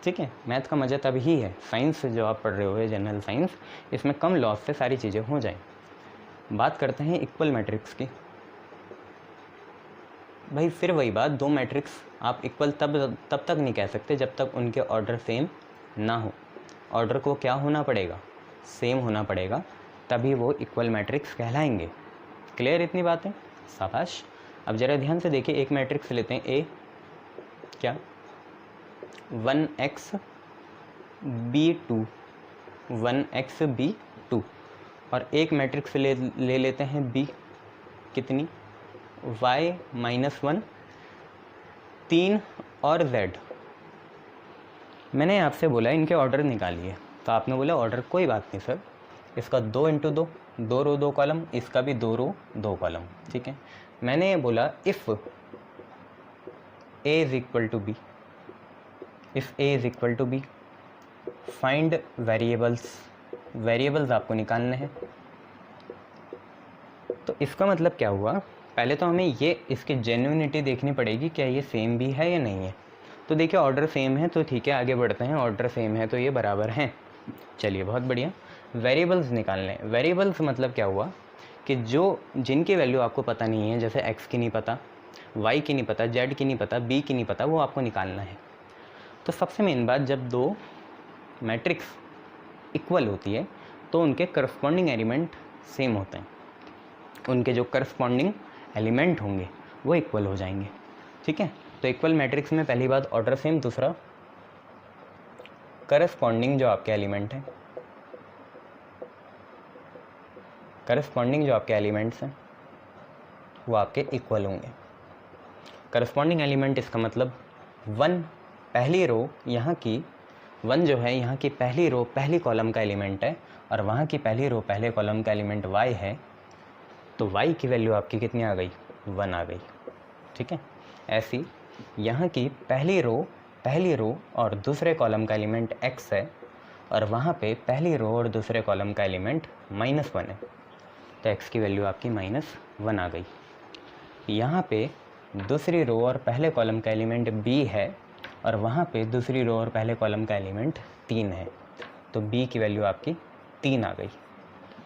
ठीक है। मैथ का मज़ा तब ही है, साइंस जो आप पढ़ रहे हो जनरल साइंस, इसमें कम लॉस से सारी चीज़ें हो जाएं। बात करते हैं इक्वल मैट्रिक्स की। भाई फिर वही बात, दो मैट्रिक्स आप इक्वल तब तक नहीं कह सकते जब तक उनके ऑर्डर सेम ना हो। ऑर्डर को क्या होना पड़ेगा, सेम होना पड़ेगा, तभी वो इक्वल मैट्रिक्स कहलाएंगे। क्लियर इतनी बातें, शाबाश। अब ज़रा ध्यान से देखिए, एक मैट्रिक्स लेते हैं ए, क्या 1x b2 1x b2, और एक मैट्रिक्स ले लेते हैं b, कितनी y -1 3 और z। मैंने आपसे बोला इनके ऑर्डर निकालिए, तो आपने बोला ऑर्डर कोई बात नहीं सर, इसका 2 × 2 2 रो 2 कॉलम, इसका भी 2 रो 2 कॉलम, ठीक है। मैंने बोला if a is equal to b, if a is equal to b find variables आपको निकालने हैं। तो इसका मतलब क्या हुआ, पहले तो हमें ये इसकी जेन्युइनिटी देखनी पड़ेगी, क्या ये सेम भी है या नहीं है। तो देखिए ऑर्डर सेम है तो ठीक है, आगे बढ़ते हैं। ऑर्डर सेम है तो ये बराबर हैं, चलिए बहुत बढ़िया। वेरिएबल्स निकालने, वेरिएबल्स मतलब क्या हुआ कि जिनकी वैल्यू आपको पता नहीं है, जैसे x की नहीं पता, y की नहीं पता, z की नहीं पता, b की नहीं पता, वो आपको निकालना है। तो सबसे मेन बात, जब दो मैट्रिक्स इक्वल होती है तो उनके करस्पॉन्डिंग एलिमेंट सेम होते हैं, उनके जो करस्पॉन्डिंग एलिमेंट होंगे वो इक्वल हो जाएंगे, ठीक है। तो इक्वल मैट्रिक्स में पहली बात ऑर्डर सेम, दूसरा करस्पॉन्डिंग जो आपके एलिमेंट हैं, करस्पॉन्डिंग जो आपके एलिमेंट्स हैं वो आपके इक्वल होंगे। करस्पॉन्डिंग एलिमेंट इसका मतलब 1 पहली रो यहाँ की 1 जो है यहाँ की पहली रो पहली कॉलम का एलिमेंट है, और वहाँ की पहली रो पहले कॉलम का एलिमेंट y है, तो y की वैल्यू आपकी कितनी आ गई, 1 आ गई, ठीक है। ऐसी यहाँ की पहली रो और दूसरे कॉलम का एलिमेंट x है, और वहाँ पे पहली रो और दूसरे कॉलम का एलिमेंट -1 है, तो x की वैल्यू आपकी -1 आ गई। यहाँ पे दूसरी रो और पहले कॉलम का एलिमेंट b है, और वहाँ पे दूसरी रो और पहले कॉलम का एलिमेंट 3 है, तो b की वैल्यू आपकी 3 आ गई।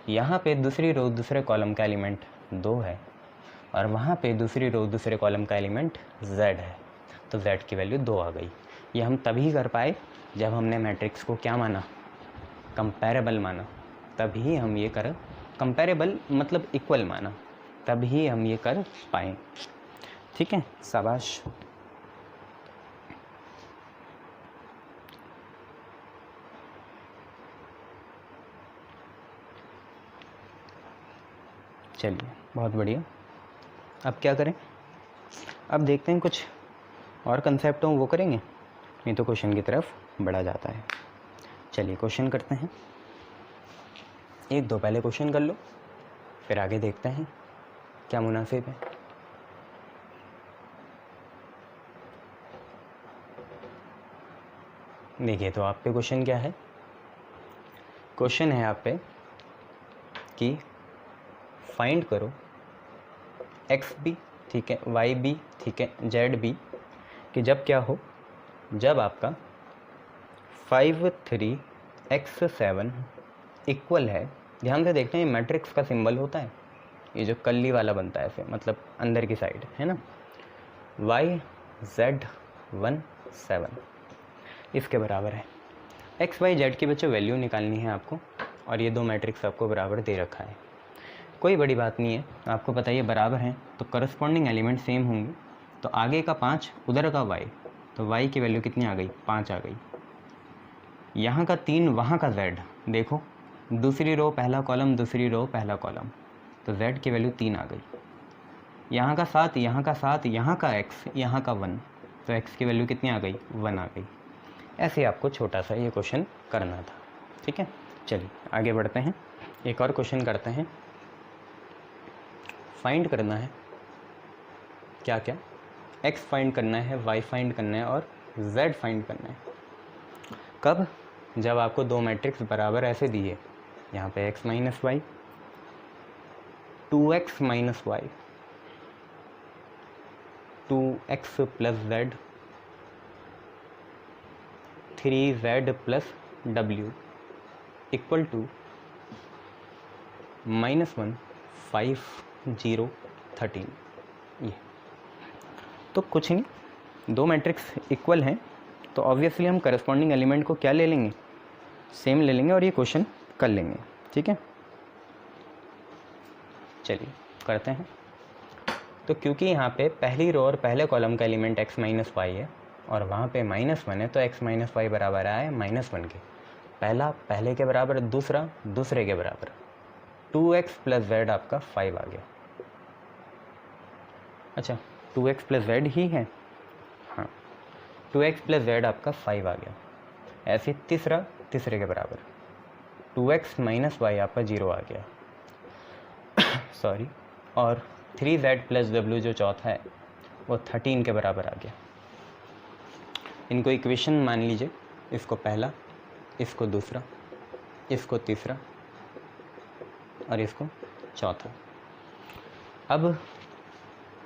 यहाँ पे दूसरी रो दूसरे कॉलम का एलिमेंट 2 है, और वहाँ पे दूसरी रो दूसरे कॉलम का एलिमेंट z है, तो z की वैल्यू 2 आ गई। ये हम तभी कर पाए जब हमने मैट्रिक्स को क्या माना, कंपैरेबल माना, तभी हम ये कर, कंपैरेबल मतलब इक्वल माना, तभी हम ये कर पाए, ठीक है, शाबाश। चलिए बहुत बढ़िया। अब क्या करें, अब देखते हैं कुछ और कंसेप्ट हो वो करेंगे, नहीं तो क्वेश्चन की तरफ बढ़ा जाता है। चलिए क्वेश्चन करते हैं, एक दो पहले क्वेश्चन कर लो, फिर आगे देखते हैं क्या मुनासिब है। देखिए तो आप पे क्वेश्चन क्या है, क्वेश्चन है आप पे कि फाइंड करो एक्स बी, ठीक है, वाई बी, ठीक है, जेड बी, कि जब क्या हो, जब आपका 53x7 इक्वल है, ध्यान से देखते हैं मैट्रिक्स का सिंबल होता है ये जो कल्ली वाला बनता है ऐसे, मतलब अंदर की साइड है ना, YZ17 इसके बराबर है। एक्स वाई जेड की बच्चों वैल्यू निकालनी है आपको, और ये दो मैट्रिक्स आपको बराबर दे रखा है। कोई बड़ी बात नहीं है, आपको पता है ये बराबर हैं तो करस्पॉन्डिंग एलिमेंट सेम होंगे, तो आगे का 5 उधर का y, तो y की वैल्यू कितनी आ गई, 5 आ गई। यहाँ का 3 वहाँ का z, देखो दूसरी रो पहला कॉलम, दूसरी रो पहला कॉलम, तो z की वैल्यू 3 आ गई। यहाँ का 7, यहाँ का 7, यहाँ का x, यहाँ का 1, तो x की वैल्यू कितनी आ गई, 1 आ गई। ऐसे आपको छोटा सा ये क्वेश्चन करना था, ठीक है। चलिए आगे बढ़ते हैं, एक और क्वेश्चन करते हैं। फाइंड करना है क्या क्या, x फाइंड करना है, y फाइंड करना है और z फाइंड करना है। कब, जब आपको दो मैट्रिक्स बराबर ऐसे दिए, यहाँ पे x minus Y, 2x minus Y, 2x plus z, 3z plus w equal to -1 5 0 13। ये तो कुछ नहीं, दो मैट्रिक्स इक्वल हैं तो ऑब्वियसली हम करस्पॉन्डिंग एलिमेंट को क्या ले लेंगे, सेम ले लेंगे और ये क्वेश्चन कर लेंगे, ठीक है। चलिए करते हैं। तो क्योंकि यहाँ पे पहली रो और पहले कॉलम का एलिमेंट x माइनस वाई है और वहाँ पे -1 है, तो x माइनस वाई बराबर आया है -1 के। पहला पहले के बराबर, दूसरा दूसरे के बराबर, 2x प्लस z आपका 5 आ गया। अच्छा 2x प्लस z ही है, हाँ 2x प्लस z आपका 5 आ गया। ऐसे तीसरा तीसरे के बराबर, 2x माइनस वाई आपका 0 आ गया सॉरी, और 3z प्लस w जो चौथा है वो 13 के बराबर आ गया। इनको इक्वेशन मान लीजिए, इसको पहला, इसको दूसरा, इसको तीसरा और इसको चौथा। अब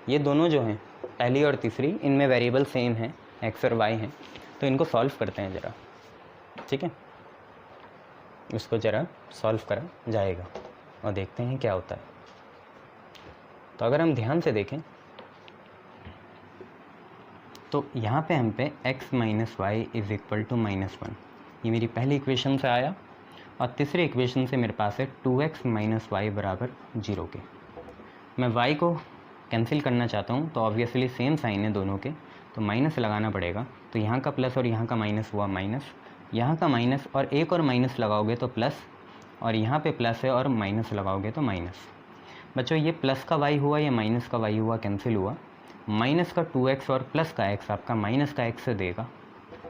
ये दोनों जो हैं पहली और तीसरी, इनमें वेरिएबल सेम है, x और y हैं, तो इनको सॉल्व करते हैं ज़रा, ठीक है। इसको ज़रा सॉल्व करा जाएगा और देखते हैं क्या होता है। तो अगर हम ध्यान से देखें तो यहाँ पे हम पे x minus Y is equal to -1, ये मेरी पहली इक्वेशन से आया, और तीसरी इक्वेशन से मेरे पास है 2x माइनस वाई बराबर 0 के। मैं y को कैंसिल करना चाहता हूँ तो ऑब्वियसली सेम साइन है दोनों के, तो माइनस लगाना पड़ेगा, तो यहाँ का प्लस और यहाँ का माइनस हुआ माइनस, यहाँ का माइनस और एक और माइनस लगाओगे तो प्लस, और यहाँ पे प्लस है और माइनस लगाओगे तो माइनस। बच्चों ये प्लस का y हुआ, ये माइनस का y हुआ, कैंसिल हुआ। माइनस का 2x और प्लस का x आपका माइनस का x से देगा,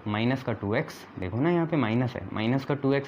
माइनस का 2x, देखो ना यहाँ पे माइनस है, माइनस का 2x